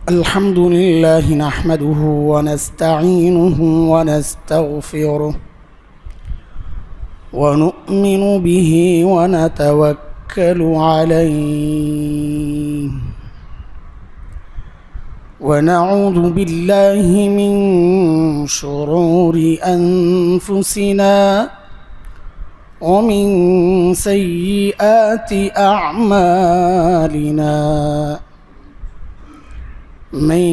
الحمد لله نحمده ونستعينه ونستغفره ونؤمن به ونتوكل عليه ونعوذ بالله من شرور أنفسنا ومن سيئات أعمالنا من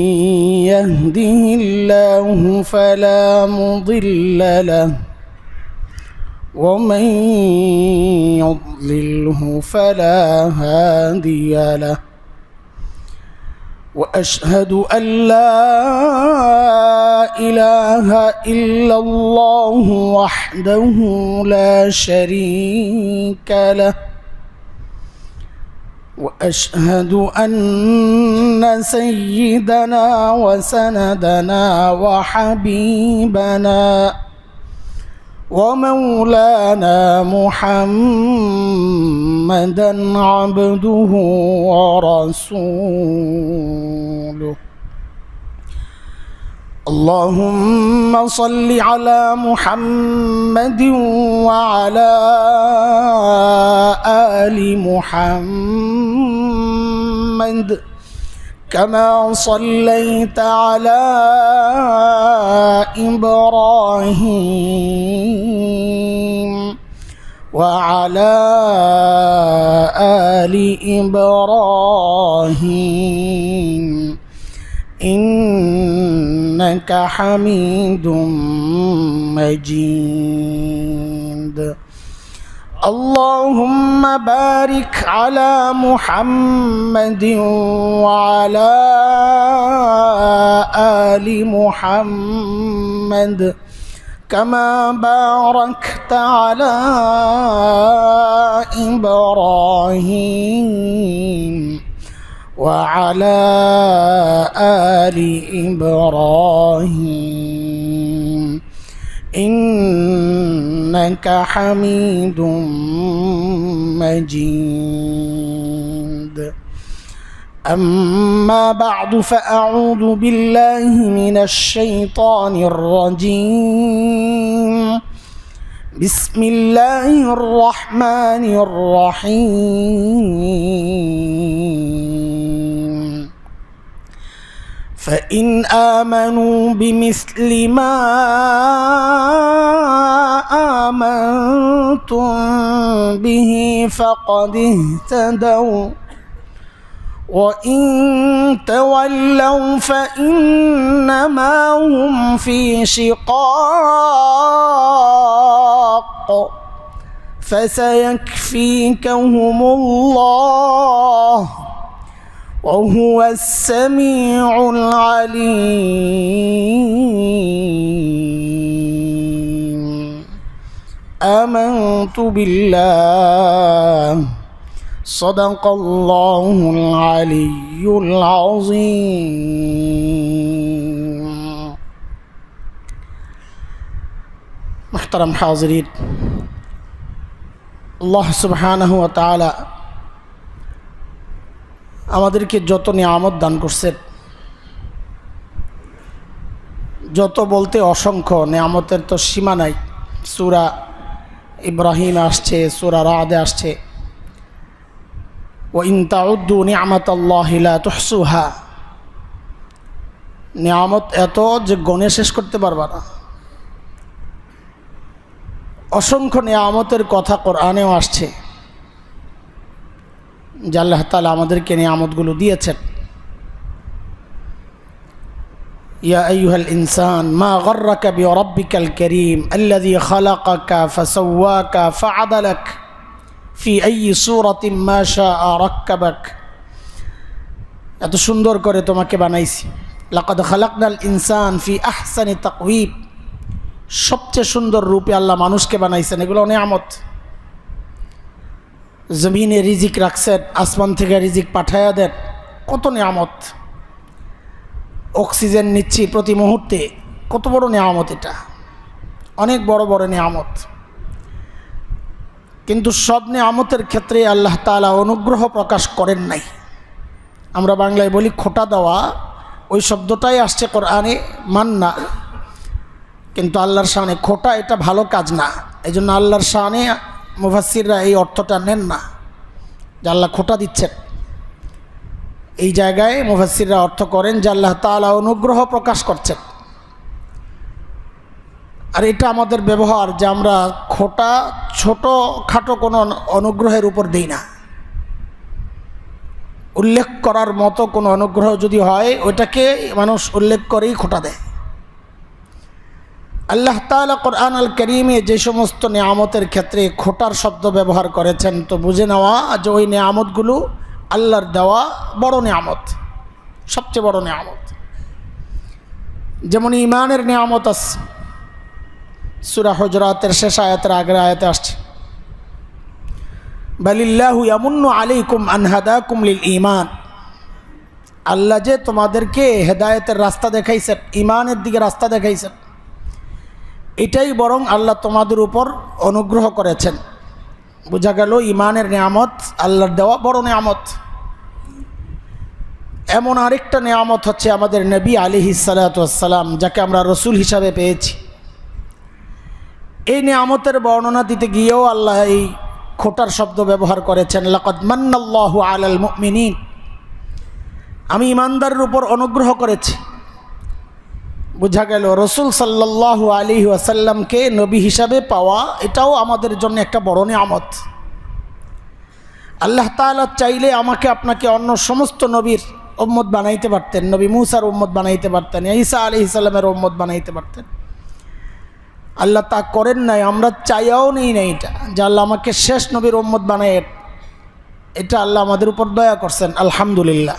يهده الله فلا مضل له ومن يضلله فلا هادي له وأشهد أن لا إله إلا الله وحده لا شريك له وأشهد أن سيدنا وسندنا وحبيبنا ومولانا محمدا عبده ورسوله اللهم صل على محمد وعلى آل محمد كما صليت على إبراهيم وعلى آل إبراهيم إنك حميد مجيد اللهم بارك على محمد وعلى آل محمد كما باركت على إبراهيم وعلى آل إبراهيم إنك حميد مجيد أما بعد فأعوذ بالله من الشيطان الرجيم بسم الله الرحمن الرحيم فإن آمنوا بمثل ما آمنتم به فقد اهتدوا وإن تولوا فإنما هم في شقاق فسيكفيكهم الله وهو السميع العليم آمنت بالله صدق الله العلي العظيم محترم حاضرين الله سبحانه وتعالى আমাদেরকে যত নিয়ামত দান করছেন, যত বলতে অসংখ্য নিয়ামতের তো সীমা নাই। সূরা ইব্রাহিম আসছে, সূরা রাদে আসছে ওয়া ইন তাউদ্দু নি'মাতাল্লাহি লা তুহসুহা। নিয়ামত এত যে গণে শেষ করতে পারবা না। অসংখ্য নিয়ামতের কথা কোরআনেও আসছে যে আল্লাহ তাআলা আমাদেরকে নিয়ামতগুলো দিয়েছেন। ইয়া আইয়ুহাল ইনসান মা গাররাকা বিরাব্বিকাল কারীম আল্লাযী খালাকাকা ফাসাওয়াকা ফাআদালাক ফি আইয়ি সূরাতিন মা শাআ রাক্কাবাক। এত সুন্দর করে তোমাকে বানাইছি। লাকাদ খালাকনাল ইনসান ফি আহসানি তাকওয়িম। সবচেয়ে সুন্দর রূপে আল্লাহ মানুষকে বানাইছেন। এগুলো নিয়ামত। জমিনে রিজিক রাখছেন, আসমান থেকে রিজিক পাঠায়া দেন, কত নিয়ামত। অক্সিজেন নিচ্ছি প্রতি মুহূর্তে, কত বড় নিয়ামত। এটা অনেক বড় বড় নিয়ামত। কিন্তু সব নিয়ামতের ক্ষেত্রে আল্লাহ তাআলা অনুগ্রহ প্রকাশ করেন নাই। আমরা বাংলায় বলি খোটা দেওয়া, ওই শব্দটাই আসছে কোরআনে মান্না, কিন্তু আল্লাহর শানে খোটা এটা ভালো কাজ না। এই জন্য আল্লাহর শানে মুফাসসিররা এই অর্থটা নেন না যে আল্লাহ খোটা দিচ্ছেন। এই জায়গায় মুফাসসিররা অর্থ করেন যে আল্লাহ তাআলা অনুগ্রহ প্রকাশ করছেন। আর এটা আমাদের ব্যবহার যে আমরা খোটা ছোটোখাটো কোনো অনুগ্রহের উপর দিই না। উল্লেখ করার মতো কোনো অনুগ্রহ যদি হয় ওইটাকে মানুষ উল্লেখ করেই খোটা দেয়। আল্লাহ তাআলা কোরআন আল কারীমে যে সমস্ত নেয়ামতের ক্ষেত্রে খোটার শব্দ ব্যবহার করেছেন, তো বুঝে নেওয়া যে ওই নেয়ামতগুলো আল্লাহর দেওয়া বড় নেয়ামত, সবচেয়ে বড় নেয়ামত। যেমন ঈমানের নেয়ামত আছে, সূরা হুজরাতের শেষ আয়াতের আগের আয়াতে আসছে, বালিল্লাহু ইয়ামুন্নু আলাইকুম আন হাদাকুম লিল ঈমান। আল্লাহ যে তোমাদেরকে হেদায়েতের রাস্তা দেখাইছেন, ঈমানের দিকে রাস্তা দেখাইছেন, এটাই বরং আল্লাহ তোমাদের উপর অনুগ্রহ করেছেন। বোঝা গেল ঈমানের নেয়ামত আল্লাহর দেওয়া বড় নেয়ামত। এমন আরেকটা নেয়ামত হচ্ছে আমাদের নবী আলাইহিস সালাতু ওয়াস সালাম, যাকে আমরা রসুল হিসাবে পেয়েছি। এই নেয়ামতের বর্ণনা দিতে গিয়েও আল্লাহ এই খোটার শব্দ ব্যবহার করেছেন, লাকাদ মান্নাল্লাহু আলাল মুমিনিন, আমি ঈমানদারের উপর অনুগ্রহ করেছি। বোঝা গেল রসুল সাল্লাল্লাহু আলাইহি ওয়াসাল্লামকে নবী হিসাবে পাওয়া এটাও আমাদের জন্য একটা বড় নিয়ামত। আল্লাহ তাআলা চাইলে আমাকে আপনাকে অন্য সমস্ত নবীর উম্মত বানাইতে পারতেন, নবী মূসার উম্মত বানাইতে পারতেন, ঈসা আলাইহিস সালামের উম্মত বানাইতে পারতেন। আল্লাহ তা করেন নাই, আমরা চাইয়াও নেই না এটা যে আল্লাহ আমাকে শেষ নবীর উম্মত বানায়। এটা আল্লাহ আমাদের উপর দয়া করছেন, আলহামদুলিল্লাহ।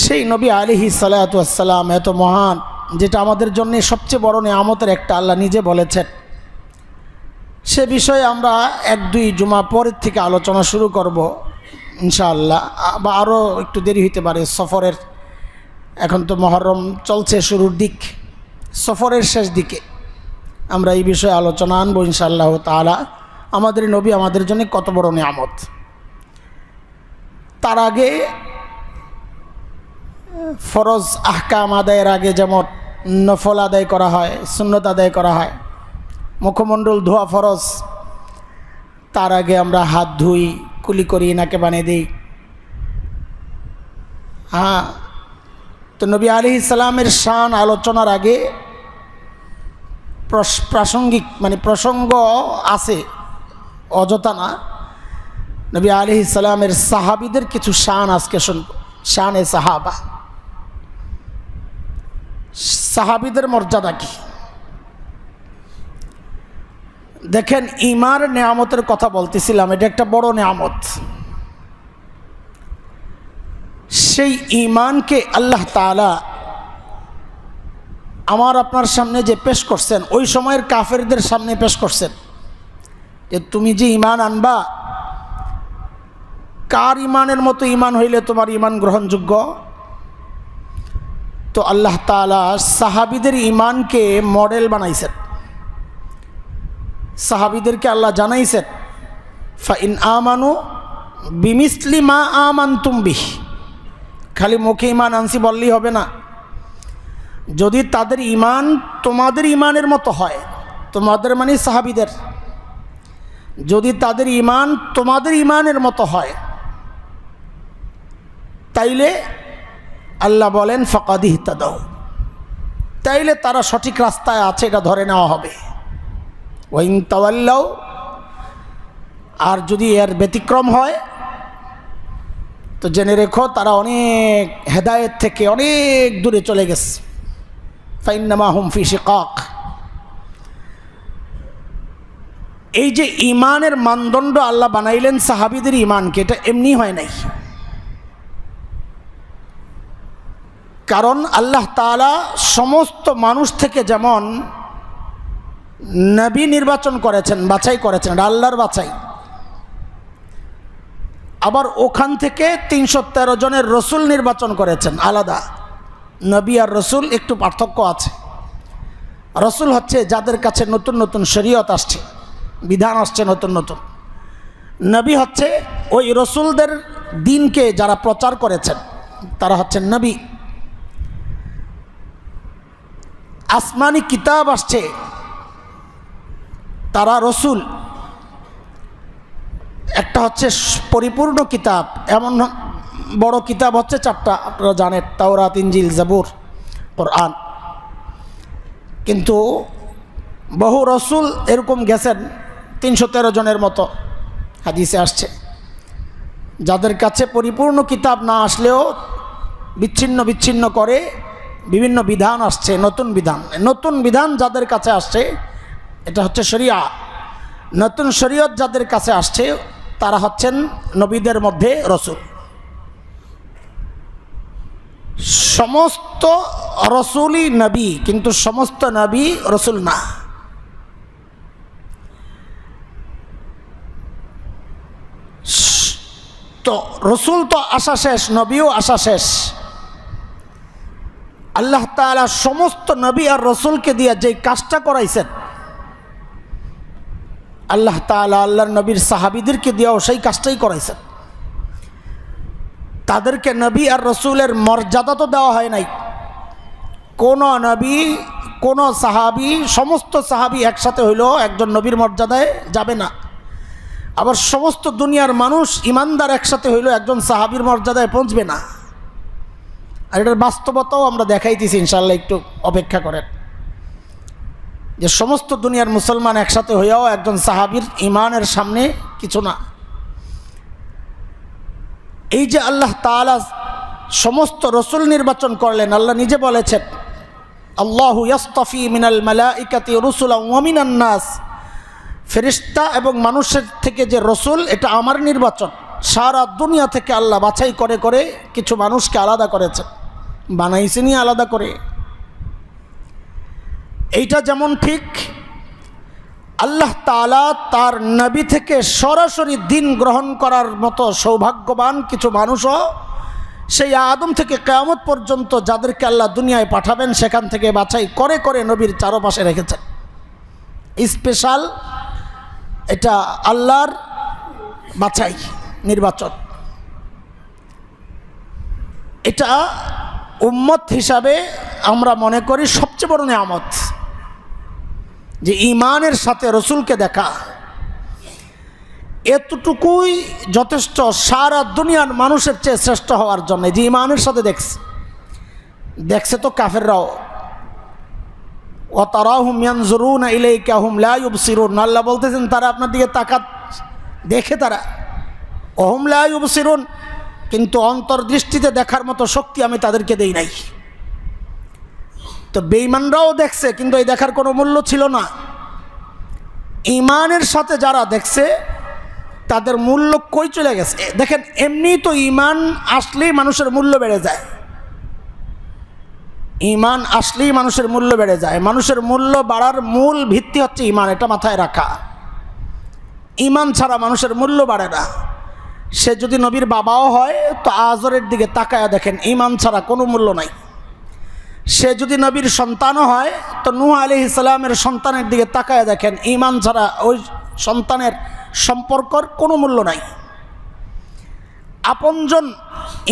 সেই নবী আলাইহিস সালাতু ওয়াস সালাম এত মহান, যেটা আমাদের জন্য সবচেয়ে বড় নেয়ামতের একটা, আল্লাহ নিজে বলেছেন। সে বিষয়ে আমরা এক দুই জুমা পরের থেকে আলোচনা শুরু করব ইনশাআল্লাহ, বা আরও একটু দেরি হইতে পারে। সফরের এখন তো মুহররম চলছে, শুরুর দিক, সফরের শেষ দিকে আমরা এই বিষয়ে আলোচনা আনবো ইনশাআল্লাহ তাআলা। আমাদের নবী আমাদের জন্য কত বড় নিয়ামত। তার আগে ফরজ আহকাম আদায়ের আগে যেমন নফল আদায় করা হয়, সুন্নত আদায় করা হয়, মুখমণ্ডল ধোয়া ফরজ, তার আগে আমরা হাত ধুই, কুলি করি, নাকে বানিয়ে দিই। হ্যাঁ, তো নবী আলাইহিস সালামের শান আলোচনার আগে প্রাসঙ্গিক মানে প্রসঙ্গ আছে, অযথা না। নবী আলাইহিস সালামের সাহাবীদের কিছু শান আজকে শুনব। শানে সাহাবা, সাহাবীদের মর্যাদা কি? দেখেন, ঈমানের নেয়ামতের কথা বলতেছিলাম, এটা একটা বড় নেয়ামত। সেই ঈমানকে আল্লাহ তাআলা আমার আপনার সামনে যে পেশ করছেন, ওই সময়ের কাফেরদের সামনে পেশ করছেন যে তুমি যে ঈমান আনবা, কার ঈমানের মতো ঈমান হইলে তোমার ঈমান গ্রহণযোগ্য? তো আল্লাহ তাআলা সাহাবীদের ঈমানকে মডেল বানাইছেন। সাহাবীদেরকে আল্লাহ জানাইছেন, ফাইন আমানু বিমিসলি মা আমানতুম বিহি, খালি মুখে ঈমান আনছি বললেই হবে না। যদি তাদের ঈমান তোমাদের ঈমানের মতো হয়, তোমাদের মানে সাহাবীদের, যদি তাদের ঈমান তোমাদের ঈমানের মতো হয়, তাইলে আল্লাহ বলেন ফাকাদ ইহতাদাউ, তাইলে তারা সঠিক রাস্তায় আছে, এটা ধরে নেওয়া হবে। ওয়াইন তাওয়াল্লাউ, আর যদি এর ব্যতিক্রম হয় তো জেনে রেখো তারা অনেক হেদায়েত থেকে অনেক দূরে চলে গেছে। ফাইন্নামা হুম ফি শিকাক। এই যে ঈমানের মানদণ্ড আল্লাহ বানাইলেন সাহাবীদের ঈমানকে, এটা এমনি হয় নাই। কারণ আল্লাহ তাআলা সমস্ত মানুষ থেকে যেমন নবী নির্বাচন করেছেন, বাছাই করেছেন, আল্লাহর বাছাই, আবার ওখান থেকে ৩১৩ জনের রসুল নির্বাচন করেছেন আলাদা। নবী আর রসুল একটু পার্থক্য আছে। রসুল হচ্ছে যাদের কাছে নতুন নতুন শরীয়ত আসছে, বিধান আসছে নতুন নতুন। নবী হচ্ছে ওই রসুলদের দ্বীনকে যারা প্রচার করেছেন তারা হচ্ছেন নবী। আসমানি কিতাব আসছে, তারা রসুল। একটা হচ্ছে পরিপূর্ণ কিতাব, এমন বড় কিতাব হচ্ছে চারটা, আপনারা জানেন, তাওরাত, ইনজিল, জাবুর, কোরআন। কিন্তু বহু রসুল এরকম গেছেন 313 জনের মতো হাদিসে আসছে, যাদের কাছে পরিপূর্ণ কিতাব না আসলেও বিচ্ছিন্ন বিচ্ছিন্ন করে বিভিন্ন বিধান আসছে, নতুন বিধান। নতুন বিধান যাদের কাছে আসছে এটা হচ্ছে শরিয়া। নতুন শরীয়ত যাদের কাছে আসছে তারা হচ্ছেন নবীদের মধ্যে রসুল। সমস্ত রসুলই নবী, কিন্তু সমস্ত নবী রসুল না। তো রসুল তো আসা শেষ, নবীও আসা শেষ। আল্লাহ তাআলা সমস্ত নবী আর রসুলকে দিয়ে যে কাজটা করাইছেন, আল্লাহ তাআলা আল্লাহর নবীর সাহাবীদেরকে দিয়েও সেই কাজটাই করাইছেন। তাদেরকে নবী আর রসুলের মর্যাদা তো দেওয়া হয় নাই। কোন নবী, কোন সাহাবী, সমস্ত সাহাবী একসাথে হইলেও একজন নবীর মর্যাদায় যাবে না। আবার সমস্ত দুনিয়ার মানুষ ইমানদার একসাথে হইলেও একজন সাহাবীর মর্যাদায় পৌঁছবে না। আর এটার বাস্তবতাও আমরা দেখাইতেছি, ইনশাআল্লাহ একটু অপেক্ষা করেন, যে সমস্ত দুনিয়ার মুসলমান একসাথে হইয়াও একজন সাহাবীর ইমানের সামনে কিছু না। এই যে আল্লাহ তাআলা সমস্ত রসুল নির্বাচন করলেন, আল্লাহ নিজে বলেছেন, আল্লাহু ইয়াসতাফি মিনাল মালাইকাতি রুসুলান ওয়া মিনান নাস, ফেরেশতা এবং মানুষের থেকে যে রসুল, এটা আমার নির্বাচন। সারা দুনিয়া থেকে আল্লাহ বাছাই করে করে কিছু মানুষকে আলাদা করেছেন, বানাইছেনই আলাদা করে। এইটা যেমন ঠিক, আল্লাহ তাআলা তার নবী থেকে সরাসরি দ্বীন গ্রহণ করার মতো সৌভাগ্যবান কিছু মানুষও সেই আদম থেকে কিয়ামত পর্যন্ত যাদেরকে আল্লাহ দুনিয়ায় পাঠাবেন সেখান থেকে বাছাই করে করে নবীর চারপাশে রেখেছেন। স্পেশাল, এটা আল্লাহর বাছাই, নির্বাচন। এটা উম্মত হিসাবে আমরা মনে করি সবচেয়ে বড় নিয়ামত, যে ঈমানের সাথে রসুলকে দেখা। এতটুকুই যথেষ্ট সারা দুনিয়ার মানুষের চেয়ে শ্রেষ্ঠ হওয়ার জন্য, যে ঈমানের সাথে দেখছে তো কাফেররাও। ওয়াতারাহুম ইয়ানজুরুনা ইলাইকা হুম লা ইউবসিরুন, আল্লাহ বলতেছেন তারা আপনার দিকে তাকাত দেখে, তারা ওহুম লা ইউবসিরুন, কিন্তু অন্তর্দৃষ্টিতে দেখার মতো শক্তি আমি তাদেরকে দেই নাই। তো বেঈমানরাও দেখছে, কিন্তু এই দেখার কোনো মূল্য ছিল না। ঈমানের সাথে যারা দেখছে তাদের মূল্য কই চলে গেছে। দেখেন, এমনি তো ঈমান আসলেই মানুষের মূল্য বেড়ে যায়। ঈমান আসলেই মানুষের মূল্য বেড়ে যায়। মানুষের মূল্য বাড়ার মূল ভিত্তি হচ্ছে ঈমান, এটা মাথায় রাখা। ঈমান ছাড়া মানুষের মূল্য বাড়ে না। সে যদি নবীর বাবাও হয় তো আজরের দিকে তাকায়া দেখেন, ঈমান ছাড়া কোনো মূল্য নাই। সে যদি নবীর সন্তানও হয় তো নূহ আলাইহিস সালামের সন্তানের দিকে তাকায়া দেখেন, ঈমান ছাড়া ওই সন্তানের সম্পর্কর কোনো মূল্য নাই। আপনজন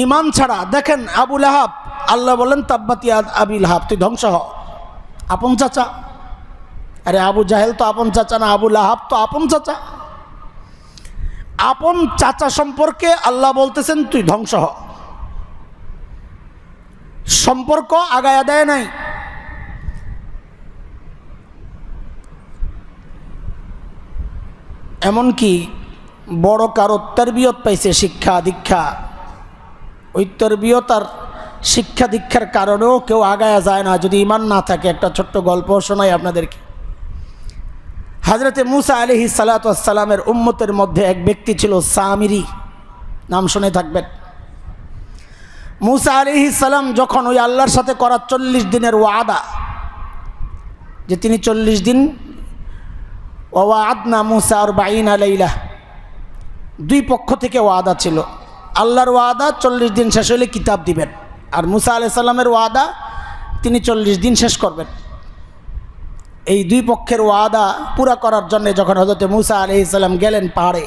ঈমান ছাড়া, দেখেন আবু লাহাব, আল্লাহ বলেন তাব্বাত ইয়াদ আবি লাহাব, তুই ধ্বংস হ। আপন চাচা, আরে আবু জাহেল তো আপন চাচা না, আবু লাহাব তো আপন চাচা। আপন চাচা সম্পর্কে আল্লাহ বলতেছেন তুই ধ্বংস হ। সম্পর্ক আগায়া দেয় নাই। এমনকি বড় কারো তরবিয়ত পাইছে, শিক্ষা দীক্ষা, ওই তরবিয়ত আর শিক্ষা দীক্ষার কারণেও কেউ আগায়া যায় না যদি ঈমান না থাকে। একটা ছোট্ট গল্প শোনাই আপনাদেরকে। হযরতে মূসা আলাইহিস সালাতু ওয়াস সালামের উম্মতের মধ্যে এক ব্যক্তি ছিল সামিরী, নাম শুনে থাকবেন। মূসা আলাইহিস সালাম যখন ওই আল্লাহর সাথে করা 40 দিনের ওয়াদা, যে তিনি 40 দিন, ওয়া'আদনা মূসা 40 লাইলা, দুই পক্ষ থেকে ওয়াদা ছিল। আল্লাহর ওয়াদা 40 দিন শেষ হলে কিতাব দিবেন, আর মূসা আলাইহিস সালামের ওয়াদা তিনি 40 দিন শেষ করবেন। এই দুই পক্ষের ওয়াদা পুরা করার জন্য যখন হযরত মূসা আলাইহিস সালাম গেলেন পাহাড়ে,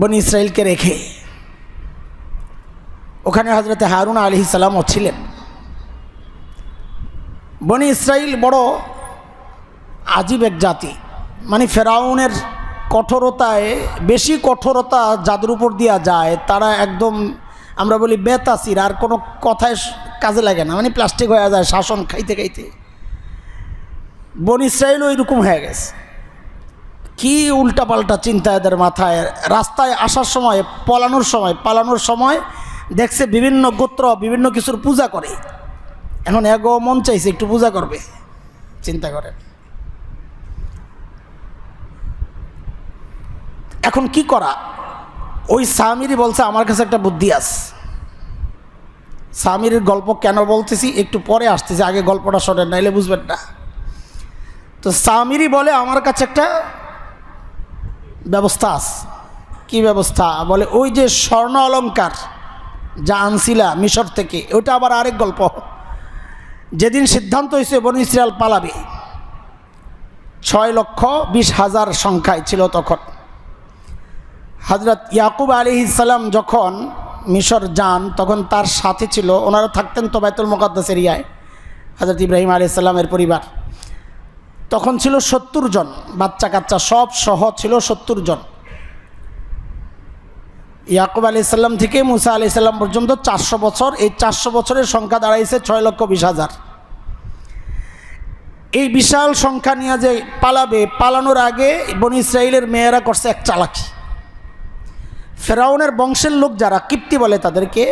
বনি ইসরাইলকে রেখে। ওখানে হযরত হারুন আলাইহিস সালামও ছিলেন। বনি ইসরাইল বড় আজীব এক জাতি, মানে ফেরাউনের কঠোরতায় বেশি কঠোরতা যাদের উপর দেওয়া যায় তারা একদম আমরা বলি বেতাসির, আর কোনো কথায় কাজে লাগে না, মানে প্লাস্টিক হয়ে যায় শাসন খাইতে খাইতে। বনি ইসরাইলও এরকম হয়ে গেছে। কি উল্টাপাল্টা চিন্তা এদের মাথায়। রাস্তায় আসার সময়, পালানোর সময় দেখছে বিভিন্ন গোত্র বিভিন্ন কিছুর পূজা করে। এখন এগো মন চাইছে একটু পূজা করবে, চিন্তা করেন। এখন কি করা? ওই সামিরি বলছে আমার কাছে একটা বুদ্ধি আছে। সামিরির গল্প কেন বলতেছি একটু পরে আসতেছি, আগে গল্পটা শোনেন নাইলে বুঝবেন না। তো সামিরি বলে আমার কাছে একটা ব্যবস্থা আছে। কি ব্যবস্থা? বলে ওই যে স্বর্ণ অলঙ্কার যা আনছিলা মিশর থেকে, ওটা আবার আরেক গল্প। যেদিন সিদ্ধান্ত হয়েছে বনি ইসরাইল পালাবে, 6,20,000 সংখ্যায় ছিল তখন। হযরত ইয়াকুব আলাইহিস সালাম যখন মিশর যান তখন তার সাথে ছিল, ওনারা থাকতেন তো বাইতুল মুকাদ্দাস এরিয়ায়, হযরত ইব্রাহিম আলাইহিস সালামের পরিবার। তখন ছিল 70 জন, বাচ্চা কাচ্চা সব সহ ছিল 70 জন। ইয়াকুব আলাইহিস সালাম থেকে মুসা আলাইহিস সালাম পর্যন্ত 400 বছর। এই 400 বছরের সংখ্যা দাঁড়াইছে 6,20,000। এই বিশাল সংখ্যা নিয়ে যে পালাবে, পালানোর আগে বনি ইসরাইলের মেয়েরা করছে এক চালাকি। ফেরাউনের বংশের লোক যারা কিপ্তি বলে তাদেরকে,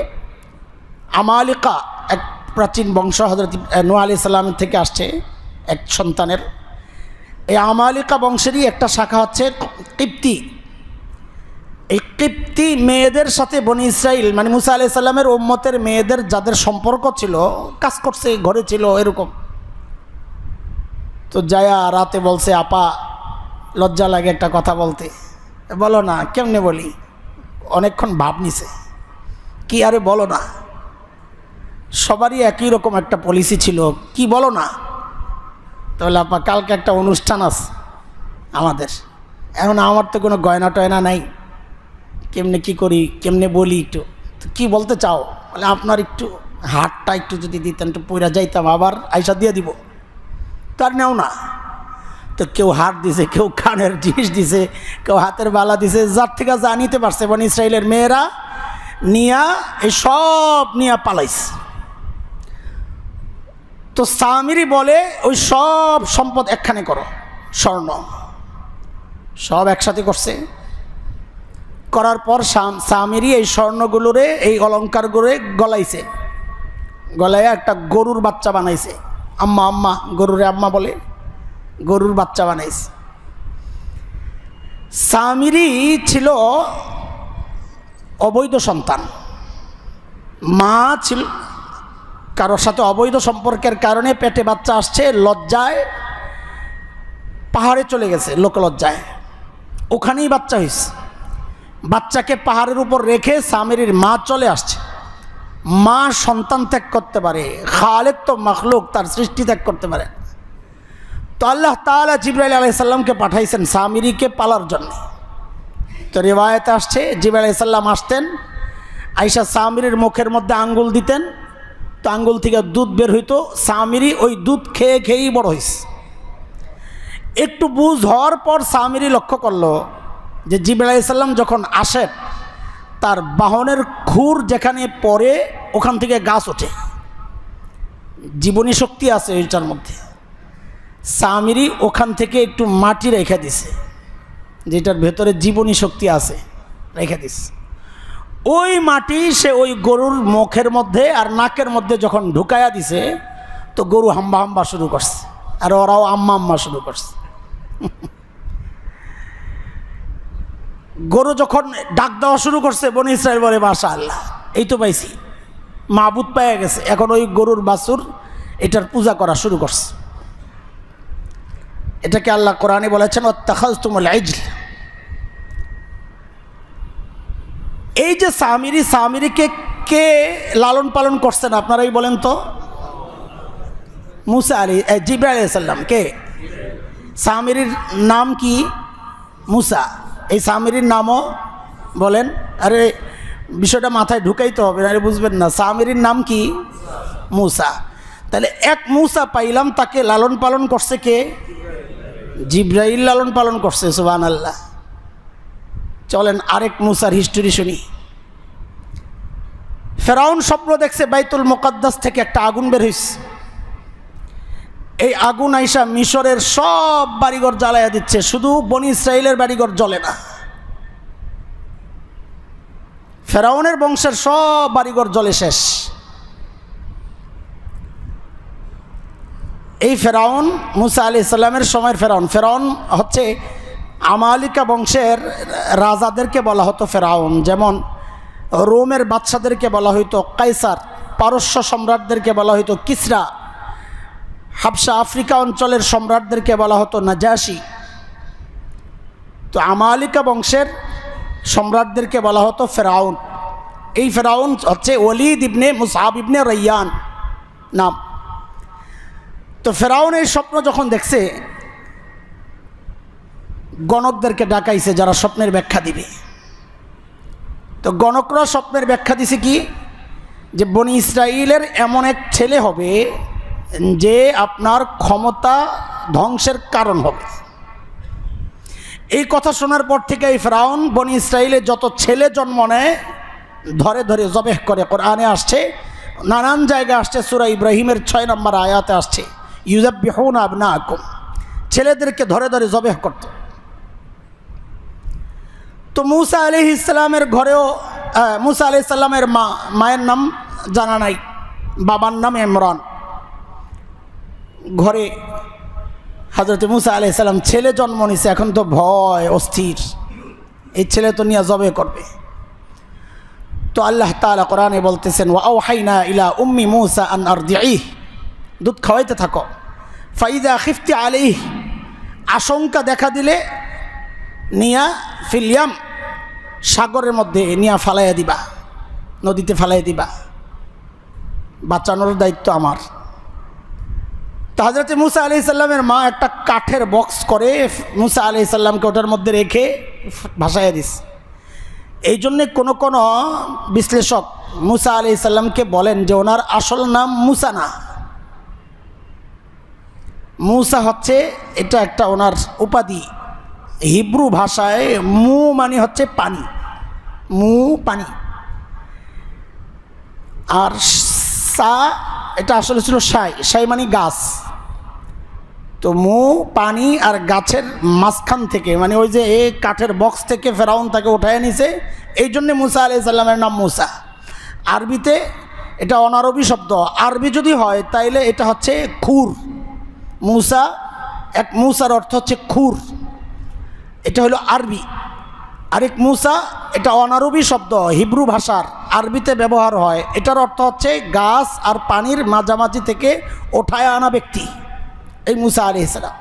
আমালিকা এক প্রাচীন বংশ, হযরত নূহ আলাইহিস সালাম থেকে আসছে এক সন্তানের। এই আমালিকা বংশেরই একটা শাখা হচ্ছে কিপ্তি। এই কিপ্তি মেয়েদের সাথে বনি ইসরাইল মানে মুসা আলাইহিস সালামের উম্মতের মেয়েদের যাদের সম্পর্ক ছিল, কাজ করছে, ঘরে ছিল এরকম। তো যায়া রাতে বলছে, আপা লজ্জা লাগে একটা কথা বলতে। বলো না। কেমনে বলি? অনেকক্ষণ ভাব নিছে। কি? আরে বলো না। সবারই একই রকম একটা পলিসি ছিল, কি বলো না। তাহলে আপা কালকে একটা অনুষ্ঠান আছে আমাদের, এখন আমার তো কোনো গয়না টয়না নাই, কেমনে কি করি, কেমনে বলি একটু। তো কী বলতে চাও? বলে আপনার একটু হাতটা একটু যদি দিতেন, একটু পইরা যাইতাম, আবার আইসা দিয়ে দিব। তার নেও না। তো কেউ হাত দিছে, কেউ কানের জিনিস দিছে, কেউ হাতের বালা দিছে, যার থেকে যা নিতে পারছে বনি ইসরাইলের মেয়েরা নিয়া এই সব নিয়া পালাইছে। তো সামিরি বলে ওই সব সম্পদ একখানে করো, স্বর্ণ সব একসাথে করছে। করার পর সামিরি এই স্বর্ণগুলোরে, এই অলঙ্কারগুলোরে গলাইছে, গলায় একটা গরুর বাচ্চা বানাইছে। আম্মা আম্মা, গরুরে আম্মা বলে, গরুর বাচ্চা বানাইছে। সামিরি ছিল অবৈধ সন্তান, মা ছিল কারোর সাথে অবৈধ সম্পর্কের কারণে পেটে বাচ্চা আসছে, লজ্জায় পাহাড়ে চলে গেছে, লোকলজ্জায়, ওখানেই বাচ্চা হয়েছে। বাচ্চাকে পাহাড়ের উপর রেখে সামিরির মা চলে আসছে। মা সন্তান ত্যাগ করতে পারে, খালেক তো মখলুক, তার সৃষ্টি ত্যাগ করতে পারে। তো আল্লাহ তাআলা জিবরাইল আলাইহিস সালামকে পাঠাইছেন সামিরিকে পালার জন্য। তো রিওয়ায়েতে আসছে জিবরাইল আলাইহিস সালাম আসতেন, আয়েশা সামিরির মুখের মধ্যে আঙ্গুল দিতেন, তো আঙ্গুল থেকে দুধ বের হইতো। সামিরি ওই দুধ খেয়ে খেয়েই বড় হয়েছে। একটু বুঝ হওয়ার পর সামিরি লক্ষ্য করলো যে জিবরাইল আলাইহিস সালাম যখন আসেন তার বাহনের খুর যেখানে পড়ে ওখান থেকে গাছ ওঠে, জীবনী শক্তি আছে ওইটার মধ্যে। সামিরি ওখান থেকে একটু মাটি রেখে দিছে, যেটার ভেতরে জীবনী শক্তি আছে, রেখে দিছে। ওই মাটি সে ওই গরুর মুখের মধ্যে আর নাকের মধ্যে যখন ঢুকায়া দিছে, তো গরু হাম্বা হাম্বা শুরু করছে, আর ওরাও আম্মা আম্মা শুরু করছে। গরু যখন ডাক দেওয়া শুরু করছে, বনি ইসরাইল বলে মাশাআল্লাহ, এই তো পাইছি, মাবুদ পেয়ে গেছে। এখন ওই গরুর বাছুর এটার পূজা করা শুরু করছে। এটাকে আল্লাহ কোরআনে বলেছেন ওয়াত্তাখাযতুমুল ইজল। এই যে সামিরিকে কে লালন পালন করছেন আপনারাই বলেন তো? মুসা জিবরাইল আলাইহিস সালাম। কে? সামিরির নাম কি? মুসা। এই সামিরির নামও বলেন, আরে বিষয়টা মাথায় ঢুকাইতে হবে, আরে বুঝবেন না। সামিরীর নাম কি? মূসা। তাহলে এক মূসা পাইলাম, তাকে লালন পালন করছে কে? জিব্রাইল লালন পালন করছে। সুবহানাল্লাহ। চলেন আরেক মূসার হিস্টোরি শুনি। ফেরাউন স্বপ্ন দেখছে বাইতুল মুকাদ্দাস থেকে একটা আগুন বের হইছে। এই আগুন আইসা মিশরের সব বাড়িঘর জ্বালাইয়া দিচ্ছে, শুধু বনি ইসরাইলের বাড়িঘর জ্বলে না। ফেরাউনের বংশের সব বাড়িঘর জ্বলে শেষ। এই ফেরাউন মুসা আলাইহিস সালামের সময়ের ফেরাউন। ফেরাউন হচ্ছে আমালিকা বংশের রাজাদেরকে বলা হতো ফেরাউন। যেমন রোমের বাদশাদেরকে বলা হইতো কাইসার, পারস্য সম্রাটদেরকে বলা হইতো কিসরা, হাবশা আফ্রিকা অঞ্চলের সম্রাটদেরকে বলা হতো নাজাশি। তো আমালিকা বংশের সম্রাটদেরকে বলা হতো ফেরাউন। এই ফেরাউন হচ্ছে ওয়ালিদ ইবনে মুসআব ইবনে রাইয়ান নাম। তো ফেরাউন এই স্বপ্ন যখন দেখছে, গণকদেরকে ডাকাইছে যারা স্বপ্নের ব্যাখ্যা দিবে। তো গণকরা স্বপ্নের ব্যাখ্যা দিছে কি, যে বনি ইসরাইলের এমন এক ছেলে হবে যে আপনার ক্ষমতা ধ্বংসের কারণ হবে। এই কথা শোনার পর থেকে এই ফেরাউন বনি ইসরাইলে যত ছেলে জন্ম নেয় ধরে ধরে জবেহ করে। কোরআনে আসছে, নানান জায়গায় আসছে, সূরা ইব্রাহিমের 6 নম্বর আয়াতে আসছে, ইউযাব্বিহুনা আবনাআকুম, ছেলেদেরকে ধরে ধরে জবেহ করত। তো মূসা আলাইহিস সালামের ঘরেও মূসা আলাইহিস সালামের মায়ের নাম জানা নাই, বাবার নাম ইমরান। ঘরে হযরত মূসা আলাইহিস সালাম ছেলে জন্ম নিছে, এখন তো ভয় অস্থির, এই ছেলে তো নিয়ে জবে করবে। তো আল্লাহ তাআলা কোরআনে বলতেছেন, ওয়া আওহাইনা ইলা উম্মি মূসা আন আরদিহি, দুধ খাওয়াইতে থাকো। ফাইদা খিফতি আলাইহি, আশঙ্কা দেখা দিলে নিয়া ফিলিয়াম, সাগরের মধ্যে নিয়া ফালাইয়া দিবা, নদীতে ফালাইয়া দিবা, বাঁচানোর দায়িত্ব আমার। তো হযরত মূসা আলাইহিস সালামের মা একটা কাঠের বক্স করে মূসা আলাইহিস সালামকে ওটার মধ্যে রেখে ভাসাইয়া দিস। এই জন্যে কোনো কোনো বিশ্লেষক মূসা আলাইহিস সালামকে বলেন যে ওনার আসল নাম মূসা না, মূসা হচ্ছে এটা একটা ওনার উপাধি। হিব্রু ভাষায় মু মানে হচ্ছে পানি, মু পানি, আর সা এটা আসলে ছিল সাই, সাই মানে গাছ। তো মু পানি আর গাছের মাঝখান থেকে, মানে ওই যে এই কাঠের বক্স থেকে ফেরাউন তাকে উঠায় নিছে, এই জন্যে মূসা আলাইহিস সালামের নাম মূসা। আরবিতে এটা অনারবি শব্দ, আরবি যদি হয় তাইলে এটা হচ্ছে খুর। মূসা, এক মূসার অর্থ হচ্ছে খুর, এটা হলো আরবি। আরেক মূসা এটা অনারবি শব্দ, হিব্রু ভাষার, আরবিতে ব্যবহার হয়। এটার অর্থ হচ্ছে গাছ আর পানির মাঝামাঝি থেকে ওঠায় আনা ব্যক্তি, এই মূসা আলাইহিস সালাম।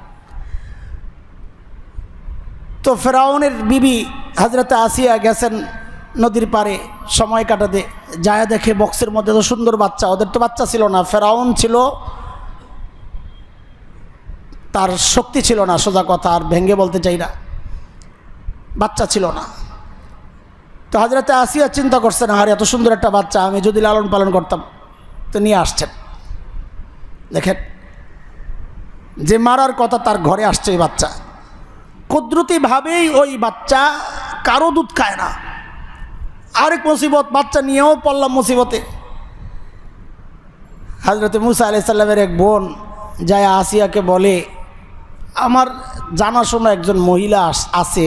তো ফেরাউনের বিবি হযরত আসিয়া গেছেন নদীর পাড়ে সময় কাটাতে, যায় দেখে বক্সের মধ্যে তো সুন্দর বাচ্চা। ওদের তো বাচ্চা ছিল না, ফেরাউন ছিল, তার শক্তি ছিল না, সোজা কথা, আর ভেঙ্গে বলতে চাই না, বাচ্চা ছিল না। তো হযরত আসিয়া চিন্তা করছেন, আর এত সুন্দর একটা বাচ্চা আমি যদি লালন পালন করতাম। তো নিয়ে আসছেন, দেখেন যে মারার কথা তার ঘরে আসছে এই বাচ্চা। কুদরতিভাবেই ওই বাচ্চা কারো দুধ খায় না। আরেক মুসিবত, বাচ্চা নিয়েও পড়লাম মুসিবতে। হযরত মূসা আলাইহিস সালামের এক বোন যায় আসিয়াকে বলে, আমার জানাশোনা একজন মহিলা আছে,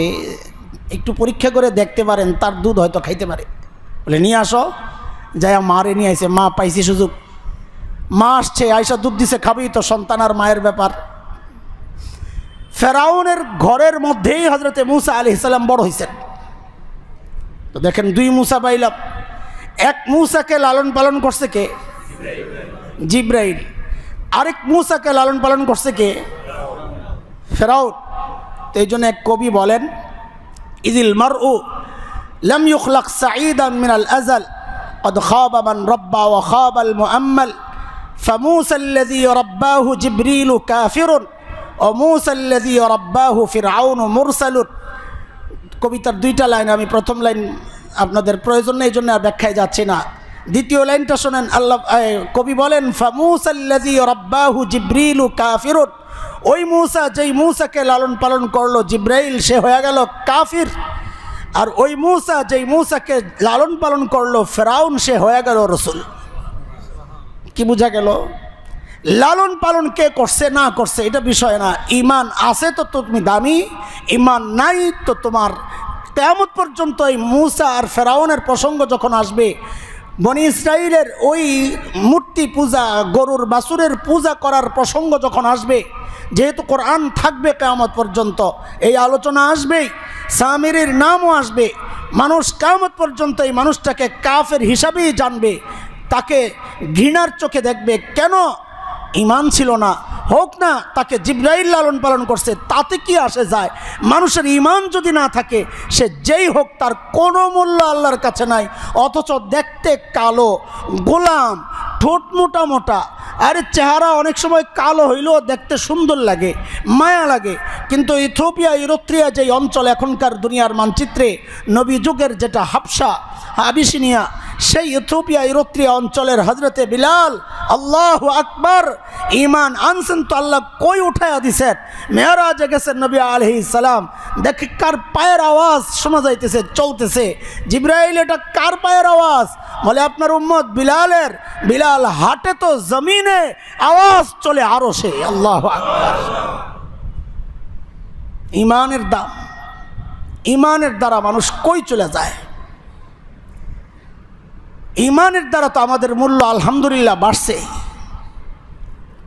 একটু পরীক্ষা করে দেখতে পারেন, তার দুধ হয়তো খাইতে পারে। বলে নিয়ে আসো। যায় মারে নিয়ে আসে, মা পাইছি সুযোগ, মা আসছে, আয়সা দুধ দিছে, খাবেই তো, সন্তান আর মায়ের ব্যাপার। ফেরাউনের ঘরের মধ্যেই হযরত মূসা আলাইহিস সালাম বড় হয়েছেন। তো দেখেন দুই মূসা পাইলাম। এক মূসাকে লালন পালন করছে কে? জিব্রাইল। আরেক মূসাকে লালন পালন করছে কে? ফেরাউন। তো এই জন্য এক কবি বলেন, ইযিল মারউ লাম ইখলাক সাঈদান মিনাল আযাল قد خاب من ربى وخاب المؤمل فموسى الذي رباه جبريل كافر وموسى الذي رباه فرعون مرسل। কবিতার দুইটা লাইন, আমি প্রথম লাইন আপনাদের প্রয়োজন নেই, এই জন্য আর ব্যাখ্যায় যাচ্ছি না। দ্বিতীয় লাইনটা শোনেন। আল্লাহ কবি বলেন, ফামূসাল্লাযী রাব্বাহু জিবরিলু কাফিরুন, ওই মূসা যেই মূসাকে লালন পালন করলো জিবরাইল, সে হয়ে গেল কাফির। আর ওই মূসা যেই মূসাকে লালন পালন করলো ফেরাউন, সে হয়ে গেল রসুল। কি বোঝা গেল? লালন পালন কে করছে না করছে এটা বিষয় না, ইমান আছে তো তুমি দামি, ইমান নাই তো তোমার। কিয়ামত পর্যন্ত এই মূসা আর ফেরাউনের প্রসঙ্গ যখন আসবে, বনি ইসরাইলের ওই মূর্তি পূজা, গরুর বাছুরের পূজা করার প্রসঙ্গ যখন আসবে, যেহেতু কোরআন থাকবে কিয়ামত পর্যন্ত, এই আলোচনা আসবেই, সামিরীর নামও আসবে। মানুষ কিয়ামত পর্যন্ত এই মানুষটাকে কাফের হিসাবেই জানবে, তাকে ঘৃণার চোখে দেখবে। কেন? ইমান ছিল না, হোক না তাকে জিবরাইল লালন পালন করছে, তাতে কি আসে যায়? মানুষের ইমান যদি না থাকে, সে যেই হোক তার কোনো মূল্য আল্লাহর কাছে নাই। অথচ দেখতে কালো, গোলাম, ঠোঁট মোটা মোটা, আরে চেহারা অনেক সময় কালো হইলেও দেখতে সুন্দর লাগে, মায়া লাগে। কিন্তু ইথিওপিয়া, ইরিত্রিয়া যেই অঞ্চল এখনকার দুনিয়ার মানচিত্রে নবী যুগের যেটা হাবশা, আবিসিনিয়া, সেই ইথিওপিয়া ইরিত্রিয়া অঞ্চলের হজরতে বিলাল, আল্লাহু আকবার, ইমান আনছেন তো আল্লাহ কই উঠাইয়া দিছেন। মেরাজে গেছেন নবী আলাইহিস সালাম, দেখে কার পায়ের আওয়াজ শোনা যাইতেছে, চলতেছে। জিবরাইল, এটা কার পায়ের আওয়াজ? বলে আপনার উম্মত বিলালের। বিলাল হাঁটে তো জমিনে, আওয়াজ চলে আরশে। আল্লাহু আকবার। ইমানের দাম, ইমানের দ্বারা মানুষ কই চলে যায়। ইমানের দ্বারা তো আমাদের মূল্য আলহামদুলিল্লাহ বাড়ছে,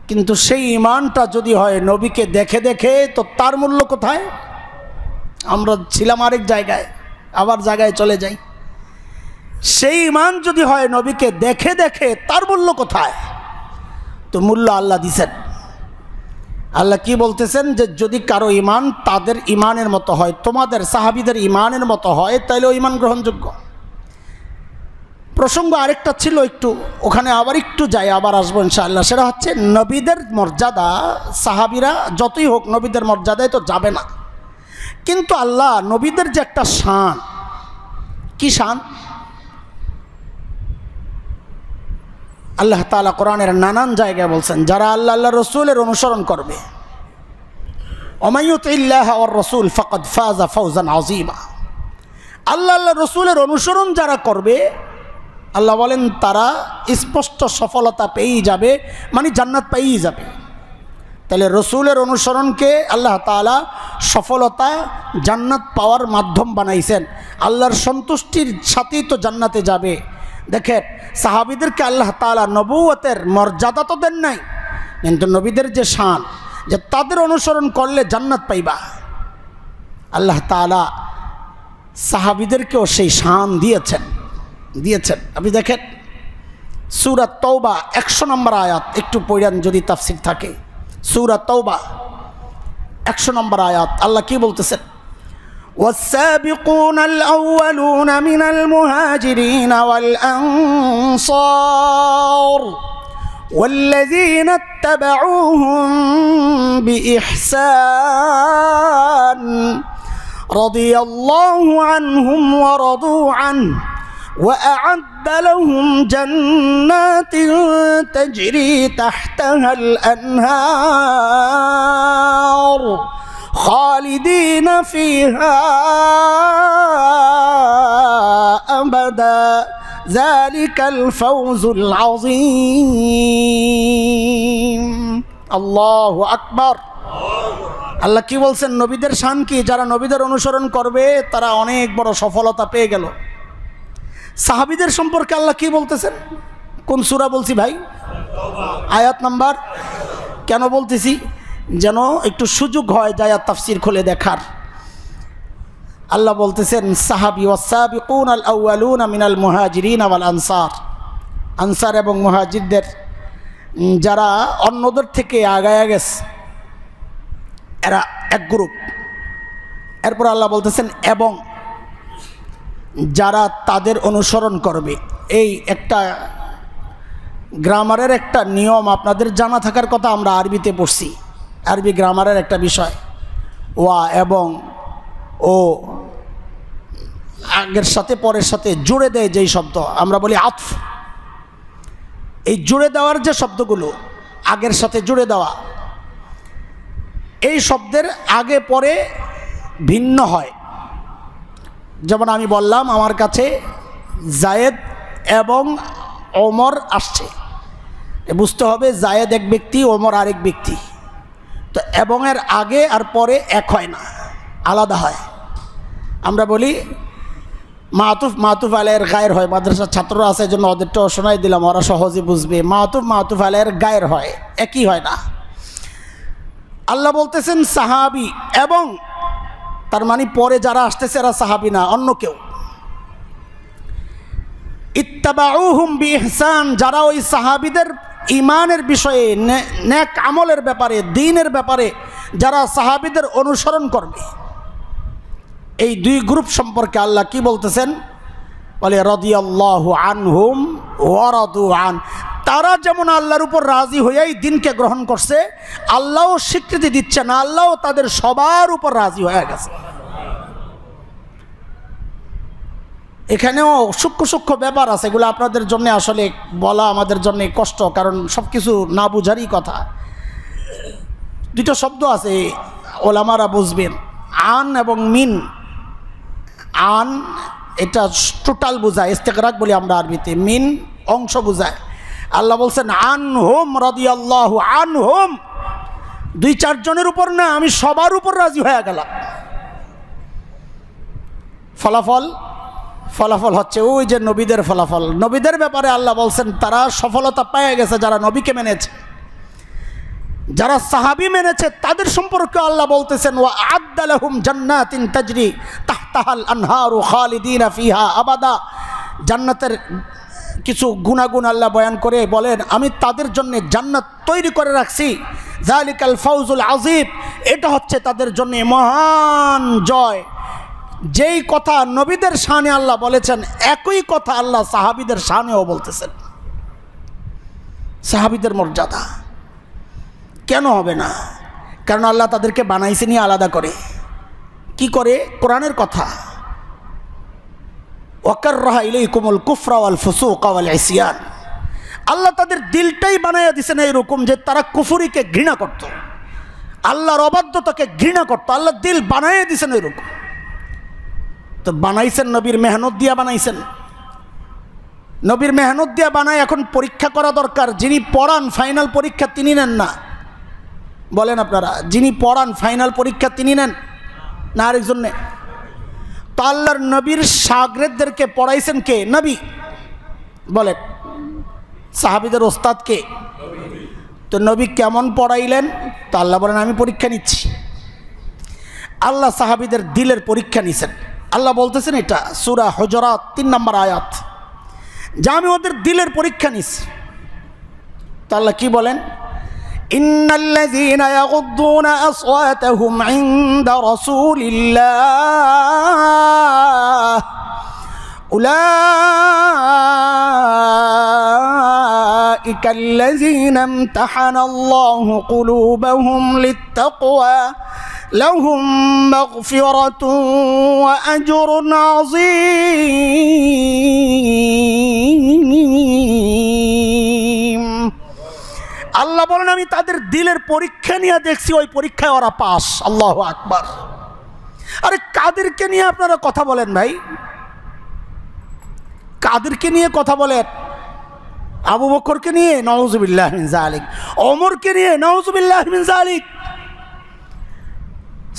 কিন্তু সেই ইমানটা যদি হয় নবীকে দেখে দেখে, তো তার মূল্য কোথায়? আমরা ছিলাম আরেক জায়গায়, আবার জায়গায় চলে যাই। সেই ইমান যদি হয় নবীকে দেখে দেখে, তার মূল্য কোথায়? তো মূল্য আল্লাহ দিছেন। আল্লাহ কি বলতেছেন? যে যদি কারো ইমান তাদের ইমানের মতো হয়, তোমাদের সাহাবীদের ইমানের মতো হয়, তাহলে ওই ইমান গ্রহণযোগ্য। প্রসঙ্গ আরেকটা ছিল, একটু ওখানে আবার একটু যাই, আবার আসবো ইনশাআল্লাহ। সেটা হচ্ছে নবীদের মর্যাদা। সাহাবীরা যতই হোক নবীদের মর্যাদায় তো যাবে না, কিন্তু আল্লাহ নবীদের যে একটা শান, কি শান? আল্লাহ তাআলা কোরআনের নানান জায়গায় বলছেন, যারা আল্লাহ আল্লাহ রসুলের অনুসরণ করবে, ওমাইয়ুতিল্লাহ ওয়ার রাসূল ফাকাদ ফাযা ফাওজান আযীমা। আল্লাহ আল্লাহ রসুলের অনুসরণ যারা করবে, আল্লাহ বলেন তারা স্পষ্ট সফলতা পেয়েই যাবে, মানে জান্নাত পেয়েই যাবে। তাহলে রসুলের অনুসরণকে আল্লাহ তাআলা সফলতা, জান্নাত পাওয়ার মাধ্যম বানাইছেন। আল্লাহর সন্তুষ্টির সাথেই তো জান্নাতে যাবে। দেখেন, সাহাবীদেরকে আল্লাহ তাআলা নবুয়তের মর্যাদা তো দেন নাই, কিন্তু নবীদের যে শান, যে তাদের অনুসরণ করলে জান্নাত পাইবা, আল্লাহ তাআলা সাহাবীদেরকেও সেই শান দিয়েছেন। আপনি দেখেন সূরা তাওবা 100 নম্বর আয়াত, একটু পড়েন যদি তাফসীর থাকে। সূরা তাওবা 100 নম্বর আয়াত, আল্লাহ কি বলতেছেন? والسابقون الأولون من المهاجرين والأنصار والذين اتبعوهم بإحسان رضي الله عنهم ورضوا عنه وأعد لهم جنات تجري تحتها الأنهار خالدين فيها أبدا ذلك الفوز العظيم الله أكبر। আল্লাহ কি বলছেন? নবীদের শান কি? যারা নবীদের অনুসরণ করবে তারা অনেক বড় সফলতা পেয়ে গেল। সাহাবীদের সম্পর্কে আল্লাহ কি বলতেছেন? কোন সূরা বলছি ভাই? আয়াত নাম্বার। কেন বলতেছি? যেন একটু সুযোগ হয় যায় তাফসীর খুলে দেখার। আল্লাহ বলতেছেন সাহাবী ওয়াসাবিকুন আল আউয়ালুনা মিনাল মুহাজিরিন ওয়াল আনসার, আনসার এবং মুহাজিরদের যারা অন্যদের থেকে আগায়া গেছে, এরা এক গ্রুপ। এরপর আল্লাহ বলতেছেন এবং যারা তাদের অনুসরণ করবে। এই একটা গ্রামারের একটা নিয়ম আপনাদের জানা থাকার কথা, আমরা আরবিতে পড়ছি, আরবি গ্রামারের একটা বিষয়। ওয়া এবং ও আগের সাথে পরের সাথে জুড়ে দেয় যেই শব্দ আমরা বলি আতফ, এই জুড়ে দেওয়ার যে শব্দগুলো আগের সাথে জুড়ে দেওয়া, এই শব্দের আগে পরে ভিন্ন হয়। যেমন আমি বললাম আমার কাছে জায়েদ এবং ওমর আসছে, বুঝতে হবে জায়েদ এক ব্যক্তি, ওমর আরেক ব্যক্তি। তো এবং এর আগে আর পরে এক হয় না, আলাদা হয়। আমরা বলি মাতুফ আলাইয়ের গায়ের হয়, মাদ্রাসার ছাত্ররা আছে জন্য ওদেরটাও শোনাই দিলাম, ওরা সহজে বুঝবে। মাতুফ আলাইয়ের গায়ের হয়, একই হয় না। আল্লাহ বলতেছেন সাহাবী, এবং তার মানে পরে যারা আসতেছে এরা সাহাবী না, অন্য কেউ। ইত্তাবাউহুম বিইহসান, যারা ওই সাহাবীদের ইমানের বিষয়ে, নেক আমলের ব্যাপারে, দ্বীনের ব্যাপারে যারা সাহাবীদের অনুসরণ করবে, এই দুই গ্রুপ সম্পর্কে আল্লাহ কি বলতেছেন? বলে রাদিয়াল্লাহু আনহুম ওয়া রাদু আন। তারা যেমন আল্লাহর উপর রাজি হয়েই দিনকে গ্রহণ করছে, আল্লাহও স্বীকৃতি দিচ্ছেন, আল্লাহও তাদের সবার উপর রাজি হয়ে গেছে। এখানেও সূক্ষ্ম ব্যাপার আছে, এগুলো আপনাদের জন্য আসলে বলা আমাদের জন্য কষ্ট, কারণ সব কিছু না বুঝারই কথা। দুটো শব্দ আছে ওলামারা বুঝবেন, আন এবং মিন। আন এটা টোটাল বোঝায়, ইস্তেগরাক বলি আমরা আরবিতে। মিন অংশ বোঝায়। আল্লাহ বলছেন আনহুম রাদিয়াল্লাহু আনহুম, দুই চারজনের উপর না, আমি সবার উপর রাজি হয়ে গেলাম। ফলাফল হচ্ছে ওই যে নবীদের ফলাফল। নবীদের ব্যাপারে আল্লাহ বলছেন তারা সফলতা পেয়ে গেছে যারা নবীকে মেনেছে। যারা সাহাবী মেনেছে তাদের সম্পর্কে আল্লাহ বলতেছেন ওয়া আ'আদ্দা লাহুম জান্নাতিন তাজরি তাহতাহাল আনহারু খালিদিনা ফিহা আবাদা। জান্নাতের কিছু গুণাগুণ আল্লাহ বয়ান করে বলেন আমি তাদের জন্য জান্নাত তৈরি করে রাখছি। যালিকাল ফাউজুল আযীম, এটা হচ্ছে তাদের জন্য মহান জয়। যেই কথা নবীদের শানে আল্লাহ বলেছেন, একই কথা আল্লাহ সাহাবীদের শানেও বলতেছেন। সাহাবীদের মর্যাদা কেন হবে না? কারণ আল্লাহ তাদেরকে বানাইছে নিয়ে আলাদা করে। কি করে? কোরআনের কথা, ওয়াকাররাহা ইলাইকুমুল কুফরা ওয়াল ফুসুকা ওয়াল ইসয়ান। আল্লাহ তাদের দিলটাই বানাইয়া দিয়েছেন এইরকম যে তারা কুফরিকে ঘৃণা করত, আল্লাহর অবাধ্যতাকে ঘৃণা করত। আল্লাহ দিল বানাইয়া দিয়েছেন এইরকম। তো বানাইছেন নবীর মেহনত দিয়া বানাইছেন, নবীর মেহনত দিয়া বানায়। এখন পরীক্ষা করা দরকার। যিনি পড়ান ফাইনাল পরীক্ষা তিনি নেন না, বলেন আপনারা? যিনি পড়ান ফাইনাল পরীক্ষা তিনি নেন না আরেকজন নেন? তো আল্লাহর নবীর শাগরেদদেরকে পড়াইছেন কে? নবী। বলেন সাহাবীদের ওস্তাদ কে? তো নবী কেমন পড়াইলেন? তো আল্লাহ বলেন আমি পরীক্ষা নিচ্ছি। আল্লাহ সাহাবীদের দিলের পরীক্ষা নিছেন। আল্লাহ বলতেছেন এটা সূরা হুজুরাত 3 নম্বর আয়াত, যে আমি ওদের দিলের পরীক্ষা নিছি। তো আল্লাহ কি বলেন? ইন্নাল্লাযীনা ইয়াগুদ্দুনা আসওয়াতাহুম ইনদা রাসূলিল্লাহ উলাইকাল্লাযীনা ইমতাহানাল্লাহু কুলুবাহুম লিত্তাকওয়া লাহুম মাগফিরাতুন ওয়া আজরুন আযীম। আল্লাহ বলেন আমি তাদের দিলের পরীক্ষা নিয়ে দেখছি, ওই পরীক্ষায় ওরা পাস। আল্লাহু আকবার। আরে কাদেরকে নিয়ে আপনারা কথা বলেন ভাই? কাদেরকে নিয়ে কথা বলেন? আবু বকরকে নিয়ে? নাউযুবিল্লাহ মিন যালিক। ওমরকে নিয়ে? নাউযুবিল্লাহ মিন যালিক।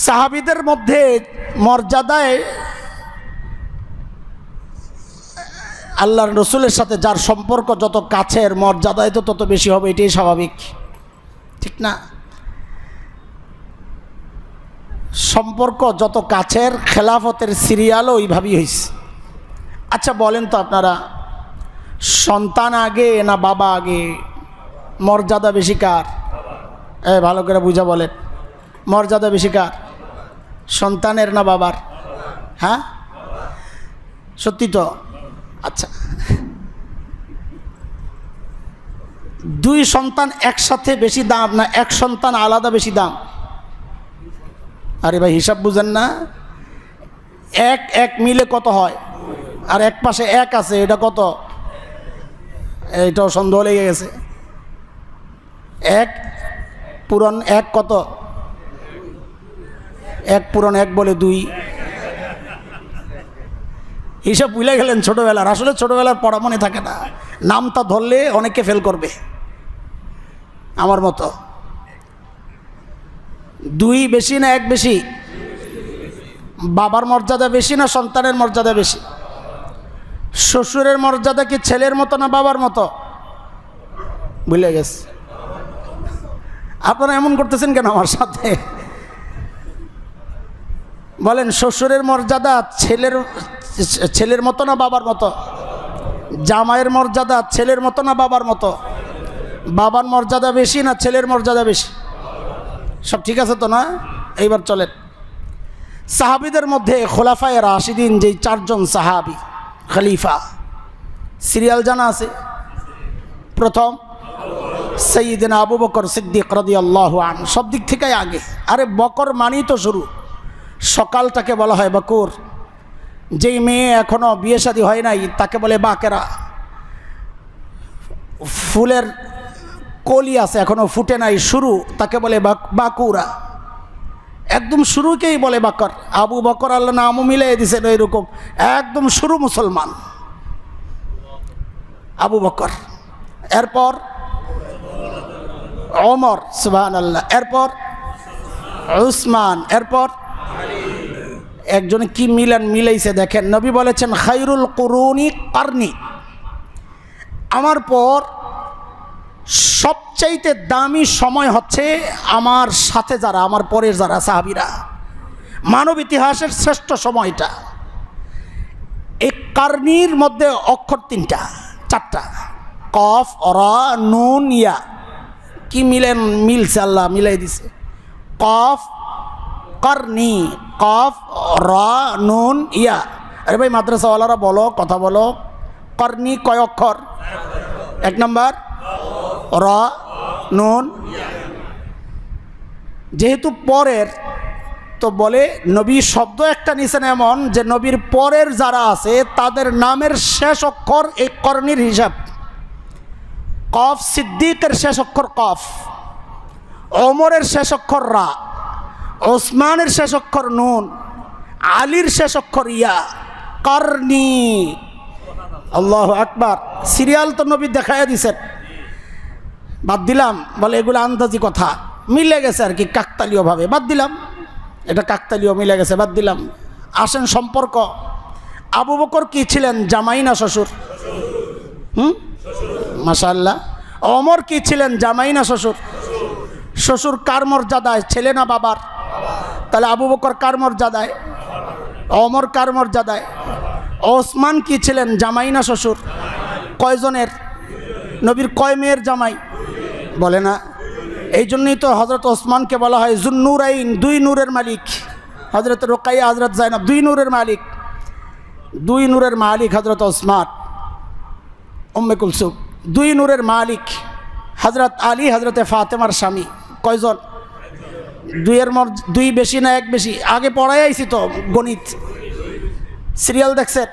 সাহাবীদের মধ্যে মর্যাদায় আল্লাহর রসুলের সাথে যার সম্পর্ক যত কাছের, মর্যাদায় তো তত বেশি হবে, এটাই স্বাভাবিক, ঠিক না? সম্পর্ক যত কাছের, খেলাফতের সিরিয়ালও ওইভাবেই হয়েছে। আচ্ছা বলেন তো আপনারা, সন্তান আগে না বাবা আগে? মর্যাদা বেশি কার? ভালো করে বুঝা বলেন, মর্যাদা বেশি কার? সন্তানের না বাবার? হ্যাঁ সত্যি তো? আচ্ছা, দুই সন্তান একসাথে বেশি দাম না এক সন্তান আলাদা বেশি দাম? আরে ভাই হিসাব বুঝেন না? এক এক মিলে কত হয়? আর এক পাশে এক আছে, এটা কত? এইটাও সন্দেহ লেগে গেছে। এক পূরণ এক কত? এক পূরণ এক বলে 2। হিসাব ভুলে গেলেন ছোটবেলার। আসলে ছোটবেলার পড়া মনে থাকে না, নামটা ধরলে অনেকে ফেল করবে আমার মতো। 2 বেশি না 1 বেশি? বাবার মর্যাদা বেশি না সন্তানের মর্যাদা বেশি? শ্বশুরের মর্যাদা কি ছেলের মতো না বাবার মতো? ভুলে গেছে। আপনারা এমন করতেছেন কেন আমার সাথে? বলেন, শ্বশুরের মর্যাদা ছেলের মতো না বাবার মতো? জামাইয়ের মর্যাদা ছেলের মতো না বাবার মতো? বাবার মর্যাদা বেশি না ছেলের মর্যাদা বেশি? সব ঠিক আছে তো না? এইবার চলেন, সাহাবীদের মধ্যে খোলাফায়ে রাশিদিন যেই 4 জন সাহাবী খলিফা, সিরিয়াল জানা আছে? প্রথম সাইয়্যিদনা আবু বকর সিদ্দিক রাদিয়াল্লাহু আনহু, সব দিক থেকে আগে। আরে বকর মানেই তো শুরু, সকালটাকে বলা হয় বকর। যেই মেয়ে এখনো বিয়ে শাদী হয় নাই তাকে বলে বাকেরা। ফুলের কলি আছে এখনো ফুটে নাই, শুরু, তাকে বলে বাকুরা। একদম শুরুকেই বলে বাকর। আবু বকর আল্লাহ নামও মিলিয়ে দিয়েছেন এইরকম, একদম শুরু মুসলমান আবু বকর। এরপর ওমর, সুবহানাল্লাহ। এরপর উসমান। এরপর একজনে কি মিলাইছে দেখেন, নবী বলেছেন খায়রুল কুরুনি কারনি, আমার পর সবচাইতে দামি সময় হচ্ছে আমার সাথে যারা, আমার পরের যারা সাহাবীরা। মানব ইতিহাসের শ্রেষ্ঠ সময়টা। এই কারনির মধ্যে অক্ষর 4টা, কফ, রা, নুন, ইয়া। কি মিলছে, আল্লাহ মিলাই দিছে। কফ কারনি, কফ, রা, নুন, ইয়া। আরে ভাই মাদ্রাসাওয়ালারা বলো, কথা বলো, কারনি কয় অক্ষর? 1 নম্বর রা, নুন। যেহেতু পরের, তো বলে নবী শব্দ একটা নিছেন এমন যে নবীর পরের যারা আছে তাদের নামের শেষ অক্ষর এই করনির হিসাব। কফ, সিদ্দিকের শেষ অক্ষর কফ, ওমরের শেষ অক্ষর রা, ওসমানের শেষ অক্ষর নুন, আলীর শেষ অক্ষর ইয়া। করনি, আল্লাহু আকবার। সিরিয়াল তো নবী দেখাইয়া দিছেন। বাদ দিলাম, বলে এগুলো আন্দাজি কথা, মিলে গেছে আর কি কাকতালীয়ভাবে, বাদ দিলাম। এটা কাকতালীয় মিলে গেছে, বাদ দিলাম। আসেন সম্পর্ক। আবু বকর কি ছিলেন, জামাই না শ্বশুর? মাশাআল্লাহ। ওমর কি ছিলেন, জামাই না শ্বশুর? শ্বশুর কার মর্যাদায়, ছেলে না বাবার? তাহলে আবু বকর কার মর্যাদায়, ওমর কার মর্যাদায়? ওসমান কি ছিলেন, জামাই না শ্বশুর? কয়জনের? নবীর কয় মেয়ের জামাই? বলে না। এই জন্যই তো হজরত ওসমানকে বলা হয় জুন্নুরাইন, 2 নূরের মালিক। হজরত রোকাইয়া, হজরত জাইনাব 2 নূরের মালিক। 2 নূরের মালিক হজরত ওসমান, উম্মে কুলসুম 2 নূরের মালিক। হজরত আলী, হজরতে ফাতেমার স্বামী। কয়জন? 2 বেশি না 1 বেশি? আগে পড়াই আইছি তো গণিত, সিরিয়াল দেখছেন।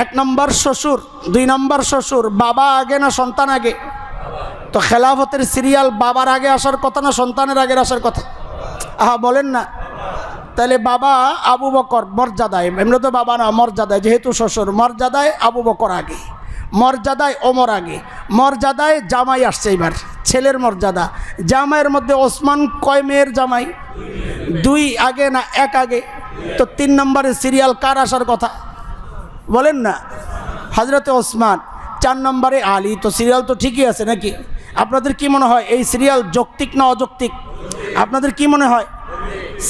1 নম্বর শ্বশুর, 2 নম্বর শ্বশুর। বাবা আগে না সন্তান আগে? তো খেলাফতের সিরিয়াল বাবার আগে আসার কথা না সন্তানের আগে আসার কথা? আহা বলেন না। তাহলে বাবা আবু বকর মর্যাদায়, এমনি তো বাবা না, মর্যাদায়, যেহেতু শ্বশুর মর্যাদায় আবু বকর আগে, মর্যাদায় ওমর আগে, মর্যাদায় জামাই আসছে। এবার ছেলের মর্যাদা। জামাইয়ের মধ্যে ওসমান কয় মেয়ের জামাই? 2 আগে না 1 আগে? তো 3 নম্বরের সিরিয়াল কার আসার কথা? বলেন না। হজরতে ওসমান। 4 নম্বরে আলী। তো সিরিয়াল তো ঠিকই আছে নাকি? আপনাদের কি মনে হয় এই সিরিয়াল যৌক্তিক না অযৌক্তিক? আপনাদের কি মনে হয়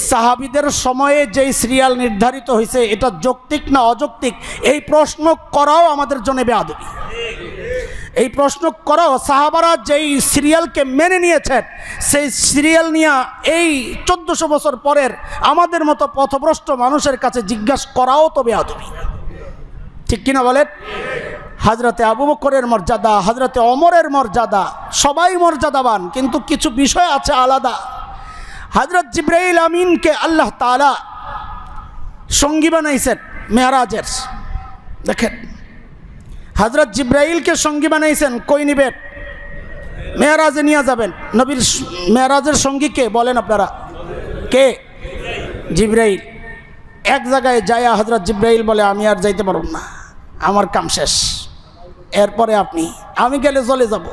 সাহাবীদের সময়ে যেই সিরিয়াল নির্ধারিত হয়েছে এটা যৌক্তিক না অযৌক্তিক? এই প্রশ্ন করাও আমাদের জন্য বেয়াদবি। এই প্রশ্ন করাও, সাহাবারা যেই সিরিয়ালকে মেনে নিয়েছেন সেই সিরিয়াল নিয়ে এই 1400 বছর পরের আমাদের মতো পথভ্রষ্ট মানুষের কাছে জিজ্ঞাসা করাও তো বেয়াদবি। ঠিক কিনা বলেন? হজরতে আবু বকরের মর্যাদা, হজরতে ওমরের মর্যাদা, সবাই মর্যাদাবান, কিন্তু কিছু বিষয় আছে আলাদা। হজরত জিবরাইল আমিনকে আল্লাহ তাআলা সঙ্গী বানাইছেন মেরাজের। দেখেন হযরত জিব্রাইলকে সঙ্গী বানাইছেন, কই নিবেন? মেরাজে নিয়ে যাবেন। নবীর মেরাজের সঙ্গী কে বলেন আপনারা? কে? জিব্রাইল। এক জায়গায় যায় হযরত জিব্রাইল বলে আমি আর যাইতে পারব না, আমার কাম শেষ, এরপরে আপনি, আমি গেলে চলে যাব।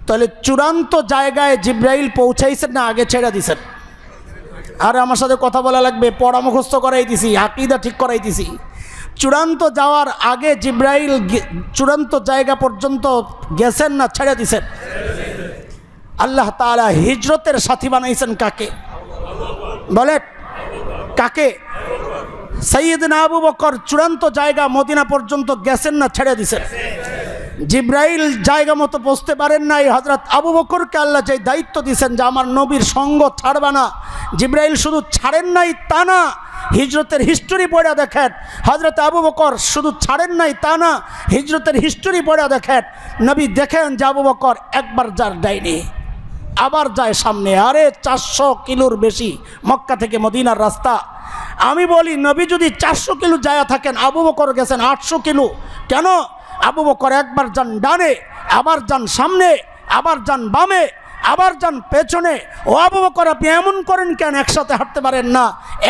তাহলে চূড়ান্ত জায়গায় জিব্রাইল পৌঁছাইছেন না আগে ছেড়ে দিছেন? আর আমার সাথে কথা বলা লাগবে, পড়া মুখস্থ করাই দিছি, আকীদা ঠিক করাই দিছি। চূড়ান্ত যাওয়ার আগে জিব্রাইল চূড়ান্ত জায়গা পর্যন্ত গেছেন না ছেড়ে দিছেন? আল্লাহ তাআলা হিজরতের সাথী বানাইছেন কাকে বলেন? কাকে? সাইয়েদনা আবু বকর চূড়ান্ত জায়গা মদিনা পর্যন্ত গেছেন না ছেড়ে দিছেন? জিব্রাইল জায়গা মতো পৌঁছতে পারেন নাই। হযরত আবু বকরকে আল্লাহ যে দায়িত্ব দিয়েছেন যে আমার নবীর সঙ্গ ছাড়বা না, জিব্রাইল শুধু ছাড়েন নাই তা না, হিজরতের হিস্টোরি পড়া দেখেন, হযরত আবু বকর শুধু ছাড়েন নাই তা না, হিজরতের হিস্টোরি পড়া দেখেন, নবী দেখেন যে আবু বকর একবার যার ডাইনে, আবার যায় সামনে। আরে 400 কিলোর বেশি মক্কা থেকে মদিনার রাস্তা। আমি বলি নবী যদি 400 কিলো যায় থাকেন, আবু বকর গেছেন 800 কিলো। কেন? আবু বকর একবার যান ডানে, আবার যান সামনে, আবার যান বামে, আবার যান পেছনে। ও আবু বকর আপনি এমন করেন কেন? একসাথে হাঁটতে পারেন না,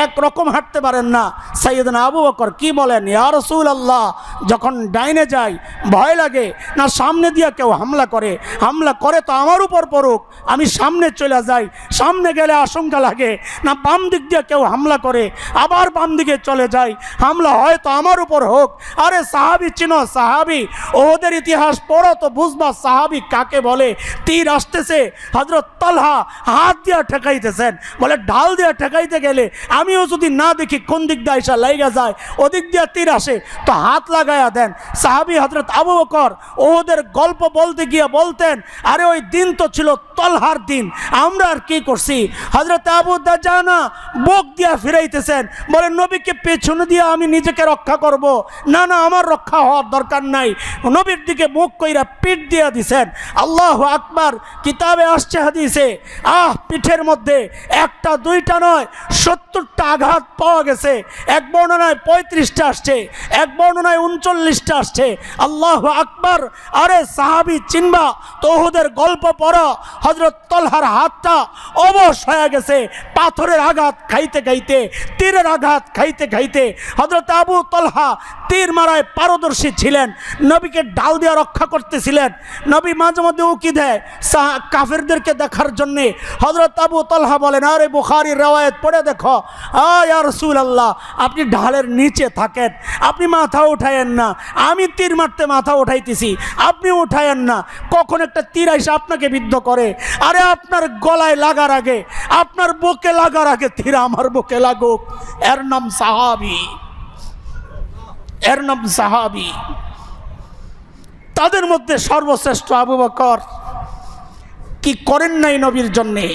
একরকম হাঁটতে পারেন না? সাইয়েদনা আবু বকর কি বলেন, ইয়া রাসূলুল্লাহ যখন ডাইনে যাই ভয় লাগে না সামনে দিয়ে কেউ হামলা করে তো আমার উপর পড়ুক, আমি সামনে চলে যাই, সামনে গেলে আশঙ্কা লাগে না বাম দিক দিয়ে কেউ হামলা করে, আবার বাম দিকে চলে যাই, হামলা হয়তো আমার উপর হোক। আরে সাহাবী চিনো, সাহাবী ওদের ইতিহাস পড়ো তো বুঝবা সাহাবী কাকে বলে। তীর আসতেছে, হযরত তালহা হাত দিয়ে ঠেকাইতেছেন, বলে ঢাল দিয়ে ঠেকাইতে গেলে আমিও যদি না দেখি কোন দিক দিয়ে আইসা লাইগা যায়, ওদিক দিয়ে তীর আসে তো হাত লাগায়া দেন। সাহাবী হযরত আবু বকর ওদের গল্প বলতে গিয়ে বলতেন, আরে ওই দিন তো ছিল তলহার দিন, আমরা আর কি করছি। হযরত আবু দাজানা বুক দিয়া ফিরাইতেছেন, বলে নবীকে পেছনে দিয়ে আমি নিজেকে রক্ষা করব, না না আমার রক্ষা হওয়ার দরকার নাই, নবীর দিকে মুখ কইরা পিঠ দিয়া দিছেন। আল্লাহু আকবার। কিতাবে আসছে হাদিসে, পিঠের মধ্যে একটা দুইটা নয় 70টা আঘাত পাওয়া গেছে। এক বর্ণনায় 35টা আসছে, এক বর্ণনায় 39টা আসছে। আল্লাহু আকবার। আরে সাহাবী চিনবা তো ওদের গল্প পড়ো, হযরত তলহার হাতটা অবশ হয়ে গেছে পাথরের আঘাত খাইতে খাইতে, তীরের আঘাত খাইতে খাইতে। হযরত আবু তলহা তীর মারায় পারদর্শী ছিলেন, নবীকে ডাল দিয়ে রক্ষা করতেছিলেন। নবী মাঝে মধ্যে উকি দেয় কাফেরদেরকে দেখার জন্যে। হযরত আবু তলহা বলেন, আরে বুখারীর রওয়ায়াত পড়ে দেখো, ইয়া রাসূলুল্লাহ আপনি ঢালের নিচে থাকেন, আপনি মাথা উঠায়েন না, আমি তীর মারতে মাথা উঠাইতেছি, আপনি উঠায়েন না, কখন একটা তীর এসে আপনাকে বিদ্ধ করে। আরে আপনার গলায় লাগার আগে, আপনার বুকে লাগার আগে তীর আমার বুকে লাগুক। এর নাম সাহাবী, এর নাম সাহাবী। তাদের মধ্যে সর্বশ্রেষ্ঠ আবু বকর কি করেন নাই নবীর জন্যে?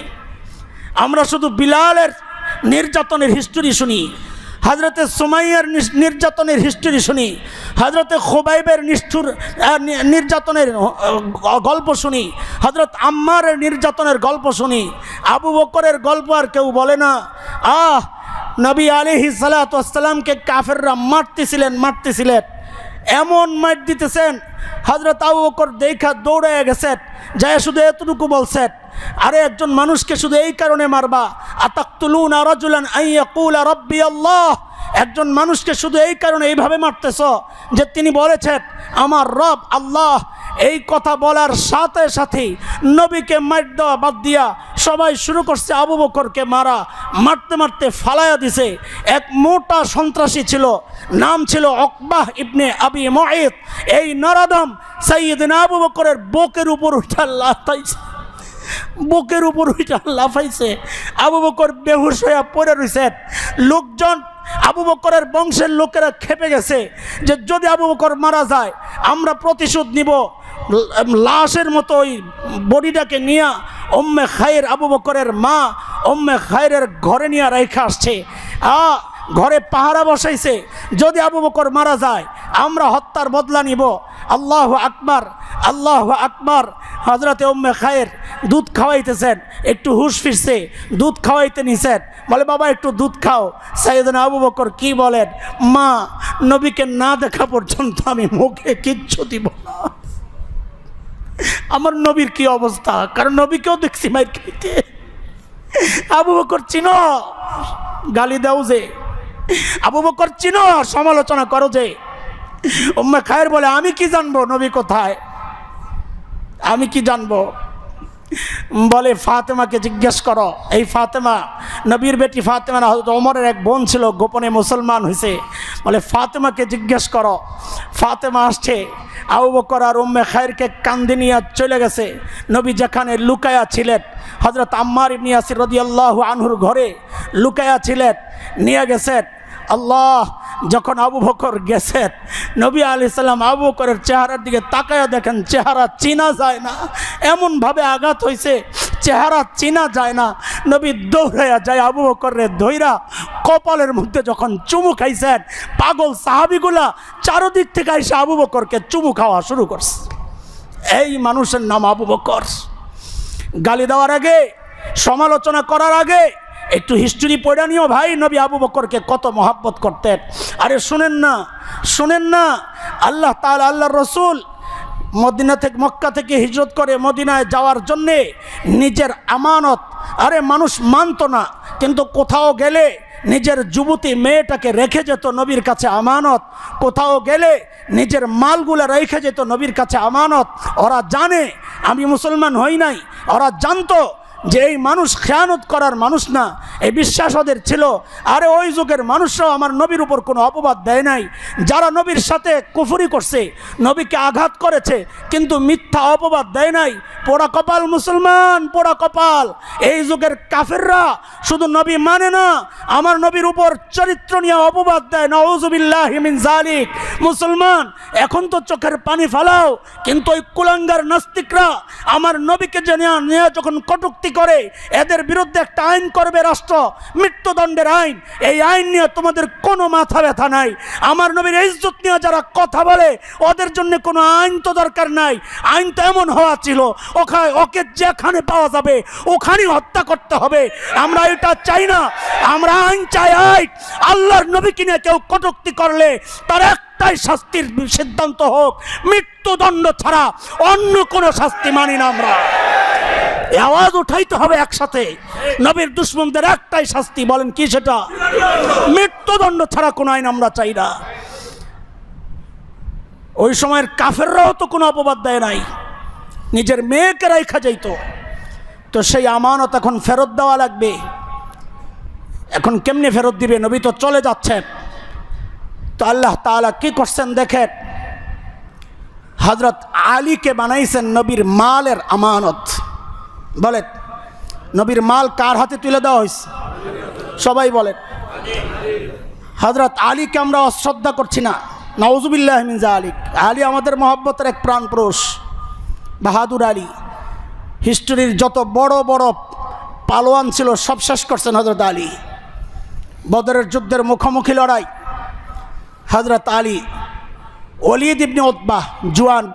আমরা শুধু বিলালের নির্যাতনের হিস্টোরি শুনি, হযরতে সুমাইয়ার নির্যাতনের হিস্টোরি শুনি, হযরতে খুবাইবের নির্যাতনের গল্প শুনি, হযরত আম্মারের নির্যাতনের গল্প শুনি। আবু বকরের গল্প আর কেউ বলে না। নবী আলাইহিস সালাতু ওয়াস সালামকে কাফেররা মারতেছিলেন, এমন মার দিতেছেন, হযরত আবু বকর দেখা দৌড়ে গেছেন, যায় শুধু এতটুকু বলছেন, আরে একজন মানুষকে শুধু এই কারণে মারবা, আতাকতুলুনা রাজুলান আন ইয়াকুলা রাব্বি আল্লাহ, একজন মানুষকে শুধু এই কারণে এইভাবে মারতেছ যে তিনি বলেছেন আমার রব আল্লাহ। এই কথা বলার সাথে সাথেই নবীকে মার দেওয়া বাদ দিয়া সবাই শুরু করছে আবু বকরকে মারা। মারতে মারতে ফালাইয়া দিছে। এক মোটা সন্ত্রাসী ছিল, নাম ছিল উকবাহ ইবনে আবি মুঈত। এই নরাদম সাইয়েদনা আবু বকরের বুকের উপর উঠা লাফাইছে, বুকের উপর উঠা লাফাইছে। আবু বকর বেহুশ হয়ে পড়ে রইছেন। লোকজন, আবু বকরের বংশের লোকেরা খেপে গেছে যে যদি আবু বকর মারা যায় আমরা প্রতিশোধ নিব। লাশের মতো ওই বডিটাকে নিয়ে উম্মে খায়ের, আবু বকরের মা উম্মে খায়ের ঘরে নিয়ে রেখে আসছে। ঘরে পাহারা বসাইছে, যদি আবু বকর মারা যায় আমরা হত্যার বদলা নিব। আল্লাহু আকবার, আল্লাহু আকবার। হযরতে উম্মে খায়ের দুধ খাওয়াইতেছেন, একটু হুঁশ ফিরছে, দুধ খাওয়াইতে নিছেন, বলে বাবা একটু দুধ খাও। সাইয়েদনা আবু বকর কি বলেন, মা নবীকে না দেখা পর্যন্ত আমি মুখে কিচ্ছু দিব না। আমার নবীর কি অবস্থা, কারণ নবীকেও দেখছি মাইর খাইতে। আবু বকর চিনো, গালি দাও যে, আবু বকর চিনো, সমালোচনা করো যে। উম্মে খায়ের বলে আমি কি জানবো নবী কোথায়, আমি কি জানবো। বলে ফাতেমাকে জিজ্ঞেস করো। এই ফাতেমা নবীর বেটি ফাতেমা না, হযরত ওমরের এক বোন ছিল, গোপনে মুসলমান হয়েছে। বলে ফাতেমাকে জিজ্ঞেস করো। ফাতেমা আসছে, আবু বকর আর উম্মে খায়েরকে কান্দে নিয়ে চলে গেছে। নবী যেখানে লুকায়া ছিলেন, হযরত আম্মার ইবনে ইয়াসির রাদিয়াল্লাহু আনহুর ঘরে লুকায়া ছিলেন, নিয়ে গেছেন। আল্লাহ, যখন আবু বকর গেছেন, নবী আলাইহিস সালাম আবু বকরের চেহারার দিকে তাকায়া দেখেন চেহারা চিনা যায় না, এমনভাবে আঘাত হয়েছে চেহারা চিনা যায় না। নবী দৌড়াইয়া যায় আবু বকরের ধইরা কপালের মধ্যে যখন চুমু খাইছেন, পাগল সাহাবিগুলা চারদিক থেকে এসে আবু বকরকে চুমু খাওয়া শুরু করছে। এই মানুষের নাম আবু বকর। গালি দেওয়ার আগে, সমালোচনা করার আগে একটু হিস্ট্রি পড়ে নিও ভাই, নবী আবু বকরকে কত মহাব্বত করতেন। আরে শুনেন না, শুনেন না, আল্লাহ তাআলা, আল্লাহর রসুল মদিনা থেকে, মক্কা থেকে হিজরত করে মদিনায় যাওয়ার জন্যে নিজের আমানত, আরে মানুষ মানত না, কিন্তু কোথাও গেলে নিজের যুবতী মেয়েটাকে রেখে যেত নবীর কাছে আমানত, কোথাও গেলে নিজের মালগুলা রেখে যেত নবীর কাছে আমানত। ওরা জানে আমি মুসলমান হই নাই, ওরা জানতো যে এই মানুষ খেয়ানত করার মানুষ না, এই বিশ্বাস ওদের ছিল। আরে ওই যুগের মানুষরাও আমার নবীর উপর কোনো অপবাদ দেয় নাই। যারা নবীর সাথে কুফরি করছে, নবীকে আঘাত করেছে, কিন্তু মিথ্যা অপবাদ দেয় নাই। পোড়া কপাল মুসলমান, পোড়া কপাল। এই যুগের কাফেররা শুধু নবী মানে না, আমার নবীর উপর চরিত্র নিয়ে অপবাদ দেয়। নাউযুবিল্লাহি মিন যালিক। মুসলমান এখন তো চোখের পানি ফেলাও, কিন্তু ওই কুলাঙ্গার নাস্তিকরা আমার নবীকে নিয়ে যখন কটূক্তি করে, এদের বিরুদ্ধে একটা আইন করবে রাষ্ট্র, মৃত্যুদণ্ডের আইন। এই আইন নিয়ে তোমাদের কোনো মাথা ব্যথা নাই। আমার নবীর ইজ্জত নিয়ে যারা কথা বলে, ওদের জন্য কোনো আইন তো দরকার নাই। আইন তো এমন হওয়া ছিল, ওকে যেখানে পাওয়া যাবে ওখানেই হত্যা করতে হবে। আমরা এটা চাই না, আমরা আইন চাই আইন। আল্লাহর নবীকে নিয়ে কেউ কটূক্তি করলে তার একটাই শাস্তির সিদ্ধান্ত হোক, মৃত্যুদণ্ড ছাড়া অন্য কোনো শাস্তি মানি না আমরা। আওয়াজ উঠাইতে হবে একসাথে, নবীর দুশমনদের একটাই শাস্তি, বলেন কি সেটা? মৃত্যুদণ্ড ছাড়া কোনো আইন আমরা চাই না। ওই সময়ের কাফেররাও তো কোনো অপবাদ দেয় নাই, নিজের মেয়েকে রাইখা যাইত। তো সেই আমানত এখন ফেরত দেওয়া লাগবে। এখন কেমনে ফেরত দিবে? নবী তো চলে যাচ্ছেন। তো আল্লাহ তাআলা কি করছেন দেখেন, হযরত আলীকে বানাইছেন নবীর মালের আমানত। বলেন, নবীর মাল কার হাতে তুলে দেওয়া হয়েছে? সবাই বলেন। হযরত আলীকে আমরা অশ্রদ্ধা করছি না, নাউযুবিল্লাহি মিন যালিক। আলী আমাদের মহব্বতের এক প্রাণ পুরুষ, বাহাদুর আলী। হিস্ট্রির যত বড় বড় পালোয়ান ছিল সব শেষ করছেন হযরত আলী। বদরের যুদ্ধের মুখোমুখি লড়াই, হযরত আলী ওলীদ ইবনে উতবাহ জুয়ান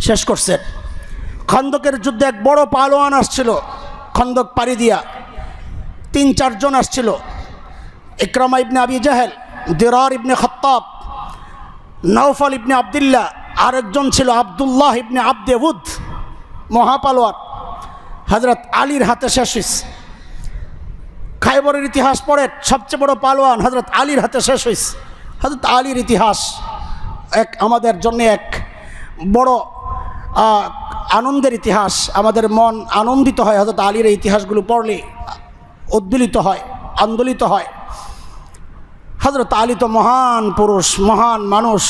শেষ করছেন। খন্দকের যুদ্ধে এক বড় পালোয়ান আসছিল, খন্দক পাড়ি দিয়া ৩-৪ জন আসছিল। ইকরামা ইবনে আবি জাহেল, দিরার ইবনে খাত্তাব, নওফল ইবনে আবদুল্লাহ, আরেকজন ছিল আবদুল্লাহ ইবনে আবদে উদ, মহাপালোয়ান। হযরত আলীর হাতে শেষ হয়েছে। খায়বরের ইতিহাস পড়ে, সবচেয়ে বড় পালোয়ান হযরত আলীর হাতে শেষ হয়েছে। হযরত আলীর ইতিহাস এক আমাদের জন্য এক বড় আনন্দের ইতিহাস। আমাদের মন আনন্দিত হয় হযরত আলীর এই ইতিহাসগুলো পড়লে, উদ্বেলিত হয়, আন্দোলিত হয়। হযরত আলী তো মহান পুরুষ, মহান মানুষ,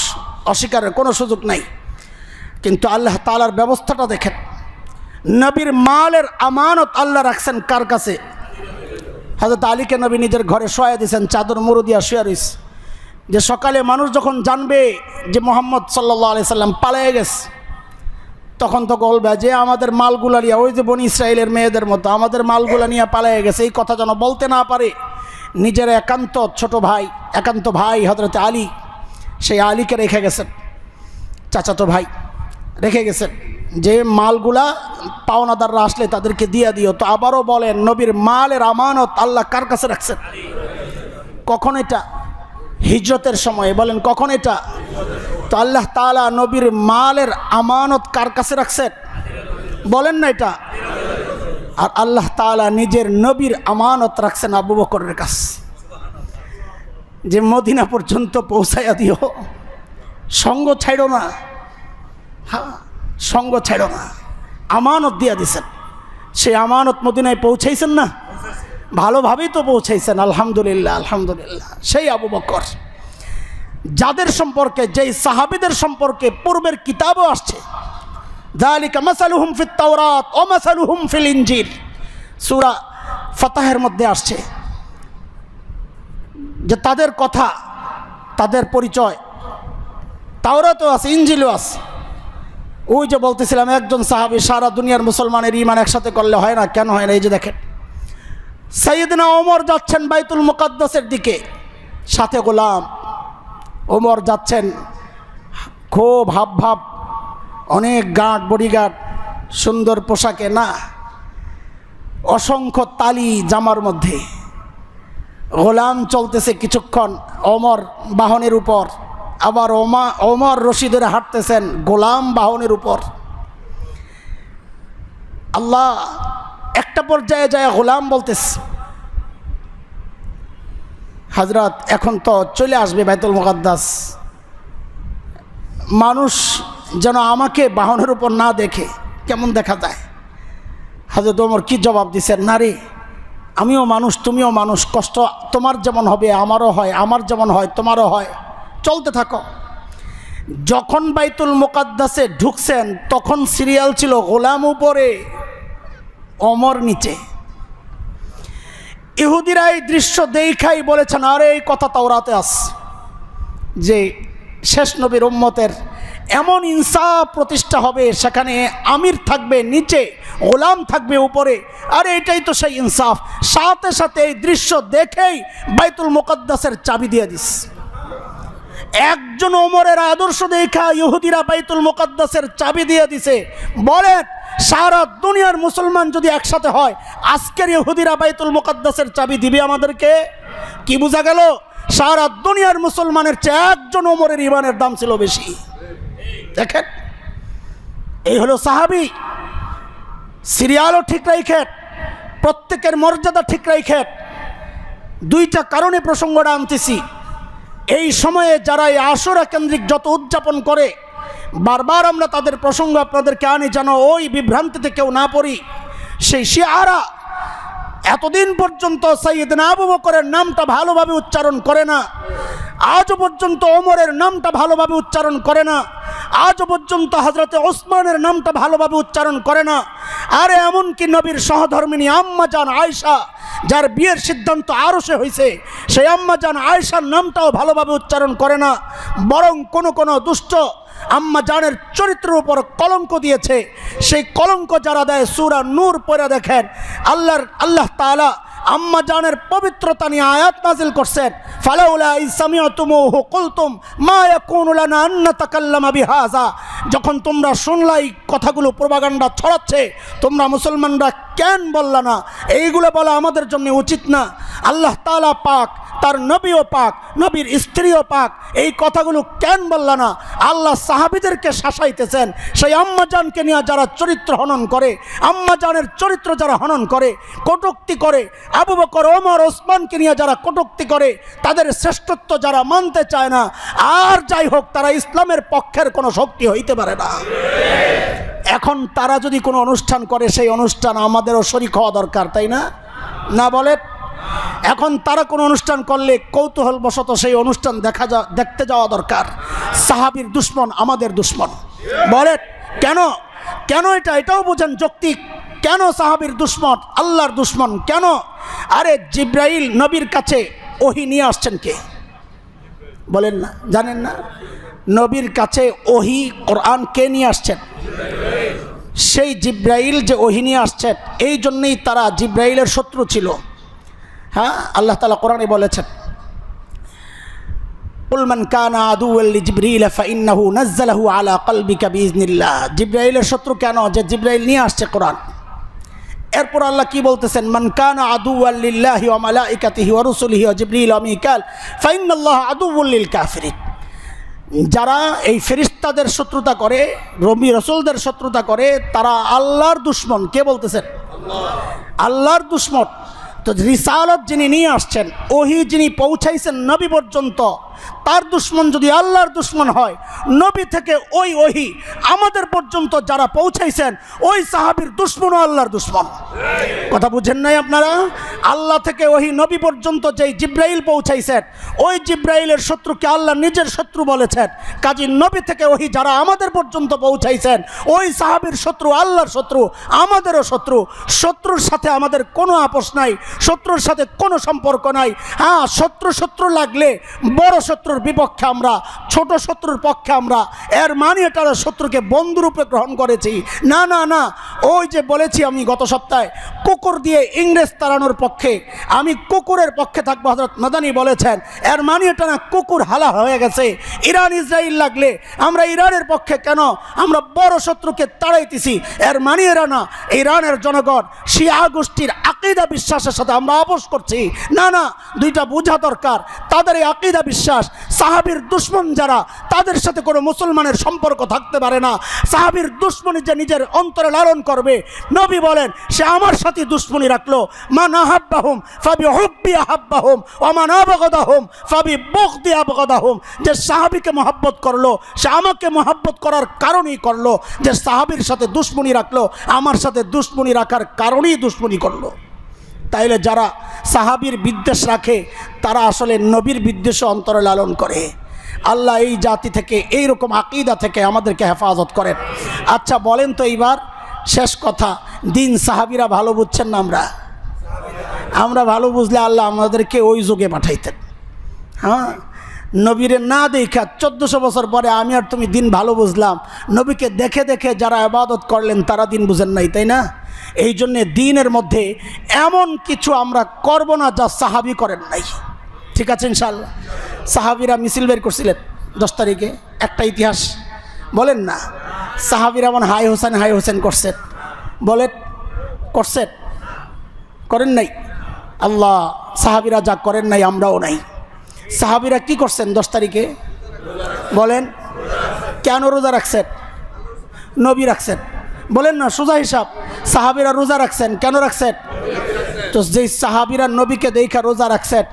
অস্বীকারের কোনো সুযোগ নাই। কিন্তু আল্লাহ তাআলার ব্যবস্থাটা দেখেন, নবীর মালের আমানত আল্লাহ রাখছেন কার কাছে? হযরত আলীকে নবী নিজের ঘরে শোয়া দিয়েছেন, চাদর মুড়ো দিয়া শুয়ে রয়েছে, যে সকালে মানুষ যখন জানবে যে মুহাম্মদ সাল্লাল্লাহু আলাইহি সাল্লাম পালিয়ে গেছে, তখন তো বলবে যে আমাদের মালগুলা নিয়ে, ওই যে বনি ইসরায়েলের মেয়েদের মতো আমাদের মালগুলা নিয়ে পালিয়ে গেছে, এই কথা যেন বলতে না পারে। নিজের একান্ত ছোট ভাই, একান্ত ভাই হযরত আলী, সেই আলীকে রেখে গেছেন, চাচাতো ভাই রেখে গেছেন। যে মালগুলা পাওনাদাররা আসলে তাদেরকে দিয়ে দিও। তো আবারও বলেন, নবীর মালের আমানত আল্লাহ কার কাছে রাখছেন? কখন এটা? হিজরতের সময়। বলেন কখন এটা? তো আল্লাহ তাআলা নবীর মালের আমানত কার কাছে রাখছেন? বলেন না এটা। আর আল্লাহ তাআলা নিজের নবীর আমানত রাখছেন আবু বকরের কাছে, যে মদিনা পর্যন্ত পৌঁছাইয়া দিও, সঙ্গ ছাইড়ো না। হ্যাঁ, সঙ্গ ছাইড়ো না, আমানত দিয়া দিছেন। সেই আমানত মদিনায় পৌঁছাইছেন না? ভালোভাবেই তো পৌঁছাইছেন, আলহামদুলিল্লাহ আলহামদুলিল্লাহ। সেই আবু বকর, যাদের সম্পর্কে, যেই সাহাবীদের সম্পর্কে পূর্বের কিতাবও আসছে, যালিকা মাসালুহুম ফিত তাওরাত ওয়া মাসালুহুম ফিল ইনজিল, সূরা ফাতহের মধ্যে আসছে যে তাদের কথা, তাদের পরিচয় তাওরাতেও আছে, ইনজিলও আছে। ওই যে বলতেছিলাম, একজন সাহাবী সারা দুনিয়ার মুসলমানের ঈমান একসাথে করলে হয় না। কেন হয় না? এই যে দেখেন, সাইয়েদনা ওমর যাচ্ছেন বাইতুল মুকাদ্দাসের দিকে, সাথে গোলাম। ওমর যাচ্ছেন খুব হাব অনেক গার্ড, বডিগার্ড, সুন্দর পোশাকে না, অসংখ্য তালি জামার মধ্যে। গোলাম চলতেছে কিছুক্ষণ ওমর বাহনের উপর, আবার ওমর রশি ধরে হাঁটতেছেন গোলাম বাহনের উপর। আল্লাহ একটা পর্যায়ে যায় গোলাম বলতেছে, হযরত এখন তো চলে আসবে বাইতুল মুকাদ্দাস, মানুষ যেন আমাকে বাহনের উপর না দেখে, কেমন দেখা যায়। হযরত ওমর কি জবাব দিছেন? না রে, আমিও মানুষ, তুমিও মানুষ, কষ্ট তোমার যেমন হবে আমারও হয়, আমার যেমন হয় তোমারও হয়, চলতে থাকো। যখন বাইতুল মুকাদ্দাসে ঢুকছেন তখন সিরিয়াল ছিল গোলাম উপরে, ওমর নিচে। ইহুদিরা এই দৃশ্য দেখাই বলেছেন, আরে এই কথা তাওরাতে আছে যে শেষ নবীর উম্মতের এমন ইনসাফ প্রতিষ্ঠা হবে, সেখানে আমির থাকবে নিচে, গোলাম থাকবে উপরে। আরে এটাই তো সেই ইনসাফ। সাথে সাথে এই দৃশ্য দেখেই বাইতুল মুকাদ্দাসের চাবি দিয়ে দিস। একজন ওমরের আদর্শ দেখা ইহুদিরা বাইতুল মুকাদ্দাসের চাবি দিয়ে দিছে। বলেন, সারা দুনিয়ার মুসলমান যদি একসাথে হয়, আজকের ইহুদিরা বাইতুল মুকাদ্দাসের চাবি দিবে আমাদেরকে? কি বোঝা গেল? সারা দুনিয়ার মুসলমানের চেয়ে একজন ওমরের ঈমানের দাম ছিল বেশি। দেখেন, এই হলো সাহাবী। সিরিয়ালও ঠিক রাখেন, প্রত্যেকের মর্যাদা ঠিক রাখেন। দুইটা কারণে প্রসঙ্গটা আনতেছি। এই সময়ে যারা এই আশুরা কেন্দ্রিক যত উদযাপন করে, বারবার আমরা তাদের প্রসঙ্গ আপনাদেরকে আনি যেন ওই বিভ্রান্তিতে কেউ না পড়ি। সেই শিয়ারা এতদিন পর্যন্ত সাইয়েদনা আবু বকরের নামটা ভালোভাবে উচ্চারণ করে না, আজও পর্যন্ত ওমরের নামটা ভালোভাবে উচ্চারণ করে না, আজও পর্যন্ত হযরতে ওসমানের নামটা ভালোভাবে উচ্চারণ করে না। আরে এমনকি নবীর সহধর্মিনী আম্মা জান আয়েশা, যার বিয়ের সিদ্ধান্ত আরশে হয়েছে, সেই আম্মা জান আয়েশার নামটাও ভালোভাবে উচ্চারণ করে না। বরং কোনো দুষ্ট আম্মা জানের চরিত্রের উপর কলঙ্ক দিয়েছে। সেই কলঙ্ক যারা দেয়, সূরা নূর পড়ে দেখেন, আল্লাহ তাআলা আম্মা জানের পবিত্রতা নিয়ে আয়াত নাজিল করছেন, ফালাউলা ইজ সামি'তুমুহু কুলতুম মা ইয়াকুনু লানা আন নাতাকাল্লামা বিহাযা। যখন তোমরা শুনলাই কথাগুলো প্রোপাগান্ডা ছড়াচ্ছে, তোমরা মুসলমানরা কেন বললা না? এইগুলো বলা আমাদের জন্য উচিত না। আল্লাহ তাআলা পাক, তার নবীও পাক, নবীর স্ত্রীও পাক, এই কথাগুলো কেন বললা না? আল্লাহ সাহাবীদেরকে শাসাইতেছেন। সেই আম্মাজানকে নিয়ে যারা চরিত্র হনন করে, আম্মাজানের চরিত্র যারা হনন করে, কটূক্তি করে, আবু বকর, ওমর, ওসমানকে নিয়ে যারা কটূক্তি করে, তাদের শ্রেষ্ঠত্ব যারা মানতে চায় না, আর যাই হোক, তারা ইসলামের পক্ষের কোনো শক্তি হইতে পারে না। এখন তারা যদি কোনো অনুষ্ঠান করে, সেই অনুষ্ঠান আমাদেরও শরীক হওয়া দরকার, তাই না? না বলে? এখন তারা কোনো অনুষ্ঠান করলে কৌতূহলবশত সেই অনুষ্ঠান দেখতে যাওয়া দরকার। সাহাবীর দুশ্মন আমাদের দুশ্মন। বলে কেন এটাও বোঝেন যৌক্তিক। কেন সাহাবীর দুশ্মন আল্লাহর দুশ্মন? কেন? আরে জিব্রাইল নবীর কাছে ওহী নিয়ে আসছেন কে? বলেন না, জানেন না? নবীর কাছে ওহী, কোরআন কে নিয়ে আসছেন? সেই জিব্রাইল যে ওহী নিয়ে আসছেন, এই জন্যই তারা জিব্রাইলের শত্রু ছিল। হ্যাঁ, আল্লাহ তাআলা কোরআনে বলেছেন, কুল মান কানা আদুওয়াল লিজিবরিল ফাইন্নাহু নাযালাহু আলা কলবিকা বিইজনিল্লাহ। জিবরাইলের শত্রু কেন? যে জিবরাইল নিয়ে আসছে কোরআন। এরপর আল্লাহ কি বলতেছেন? মান কানা আদুওয়াল লিল্লাহি ওয়া মালাইকাতিহি ওয়া রুসুলিহি ওয়া জিবরিল ওয়া মিকাল ফাইন্নাল্লাহা আদুওয়াল লিল কাফিরিন। যারা এই ফেরেশতাদের শত্রুতা করে, নবী রাসূলদের শত্রুতা করে, তারা আল্লাহর দুশমন। কে বলতেছেন? আল্লাহর দুশমন। তো রিসালাত যিনি নিয়ে আসছেন, ওহি যিনি পৌঁছাইছেন নবী পর্যন্ত, তার দুশমন যদি আল্লাহর দুশমন হয়, নবী থেকে ওই ওহি আমাদের পর্যন্ত যারা পৌঁছাইছেন ওই সাহাবীর দুশমনও আল্লাহর দুশমন। কথা বুঝেন নাই আপনারা? আল্লাহ থেকে ওহি নবী পর্যন্ত যেই জিবরাইল পৌঁছাইছেন, ওই জিবরাইলের শত্রুকে আল্লাহ নিজের শত্রু বলেছেন। কাজী নবী থেকে ওহি যারা আমাদের পর্যন্ত পৌঁছাইছেন, ওই সাহাবীর শত্রু আল্লাহর শত্রু, আমাদেরও শত্রু। শত্রুর সাথে আমাদের কোনো আপোষ নাই, শত্রুর সাথে কোনো সম্পর্ক নাই। হ্যাঁ, শত্রু লাগলে বড় শত্রুর বিপক্ষে আমরা, ছোট শত্রুর পক্ষে আমরা। এর মানে এটা শত্রুকে বন্ধুরূপে গ্রহণ করেছি না, না, না। ওই যে বলেছি আমি গত সপ্তাহে, কুকুর দিয়ে ইংরেজ তাড়ানোর পক্ষে, আমি কুকুরের পক্ষে থাকবো। হযরত মাদানী বলেছেন এর মানে এটা না কুকুর হালা হয়ে গেছে। ইরান ইসরায়েল লাগলে আমরা ইরানের পক্ষে কেন? আমরা বড় শত্রুকে তাড়াইতেছি। এর মানে এরা না, ইরানের জনগণ শিয়া গোষ্ঠীর আকীদা বিশ্বাসের সাথে আমরা আপোষ করছি না, না। দুইটা বোঝা দরকার। তাদের এই আকীদা বিশ্বাস, সাহাবীর দুশমন যারা, তাদের সাথে কোনো মুসলমানের সম্পর্ক থাকতে পারে না। সাহাবীর দুশমনি যে নিজের অন্তরে লালন করবে, নবী বলেন সে আমার সাথে দুশমনি রাখলো। মান আহাব্বাহুম ফাবিহুব্বি আহাব্বাহুম ওয়া মান আবগাদাহুম ফাবিবুগদি আবগাদাহুম। যে সাহাবীকে মহব্বত করলো, সে আমাকে মহব্বত করার কারণেই করলো। যে সাহাবীর সাথে দুশমনি রাখলো, আমার সাথে দুশমনি রাখার কারণেই দুশমনি করলো। তাইলে যারা সাহাবীর বিদ্বেষ রাখে, তারা আসলে নবীর বিদ্বেষ অন্তরে লালন করে। আল্লাহ এই জাতি থেকে, এই রকম আকীদা থেকে আমাদেরকে হেফাজত করেন। আচ্ছা বলেন তো, এইবার শেষ কথা, দিন সাহাবীরা ভালো বুঝছেন না? আমরা ভালো বুঝলে আল্লাহ আমাদেরকে ওই যুগে পাঠাইতেন। হ্যাঁ, নবীরে না দেখা 1400 বছর পরে আমি আর তুমি দিন ভালো বুঝলাম। নবীকে দেখে দেখে যারা ইবাদত করলেন তারা দিন বুঝেন নাই, তাই না? এই জন্যে দিনের মধ্যে এমন কিছু আমরা করব না যা সাহাবী করেন নাই। ঠিক আছে ইনশাআল্লাহ? সাহাবীরা মিছিল বের করছিলেন 10 তারিখে, একটা ইতিহাস বলেন না। সাহাবীরা এমন হাই হোসেন করছেন, বলেন করছেন? করেন নাই? আল্লাহ, সাহাবীরা যা করেন নাই আমরাও নাই। সাহাবীরা কি করছেন 10 তারিখে? বলেন কেন রোজা রাখছেন? নবী রাখছেন। বলেন না, সোজা হিসাব। সাহাবীরা রোজা রাখছেন, কেন রাখছেন? তো যেই সাহাবীরা নবীকে দেখা রোজা রাখছেন,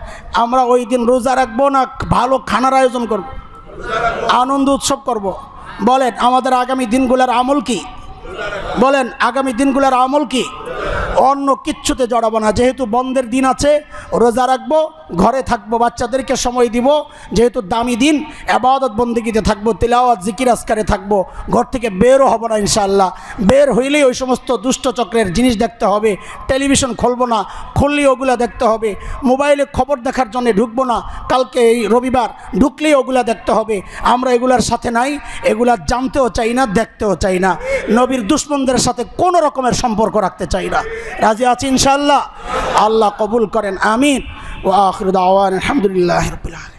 আমরা ওই দিন রোজা রাখবো না ভালো খানার আয়োজন করব, আনন্দ উৎসব করব? বলেন আমাদের আগামী দিনগুলোর আমল কি? বলেন আগামী দিনগুলোর আমল কি? অন্য কিচ্ছুতে জড়াবো না। যেহেতু বন্ধের দিন আছে, রোজা রাখবো, ঘরে থাকবো, বাচ্চাদেরকে সময় দিব। যেহেতু দামি দিন, ইবাদত বন্দেগীতে থাকবো, তিলাওয়াত জিকির আজকারে থাকবো। ঘর থেকে বেরও হব না ইনশাআল্লাহ। বের হইলেই ওই সমস্ত দুষ্ট চক্রের জিনিস দেখতে হবে। টেলিভিশন খুলবো না, খুললেই ওগুলা দেখতে হবে। মোবাইলে খবর দেখার জন্য ঢুকবো না, কালকে এই রবিবার ঢুকলেই ওগুলা দেখতে হবে। আমরা এগুলার সাথে নাই, এগুলা জানতেও চাই না, দেখতেও চাই না। নবীর দুশমনদের সাথে কোনো রকমের সম্পর্ক রাখতে চাই না। রাজি আছি ইনশাআল্লাহ? আল্লাহ কবুল করেন, আমিন। ওয়া আখিরু দাওয়ানা আলহামদুলিল্লাহি রাব্বিল আলামিন।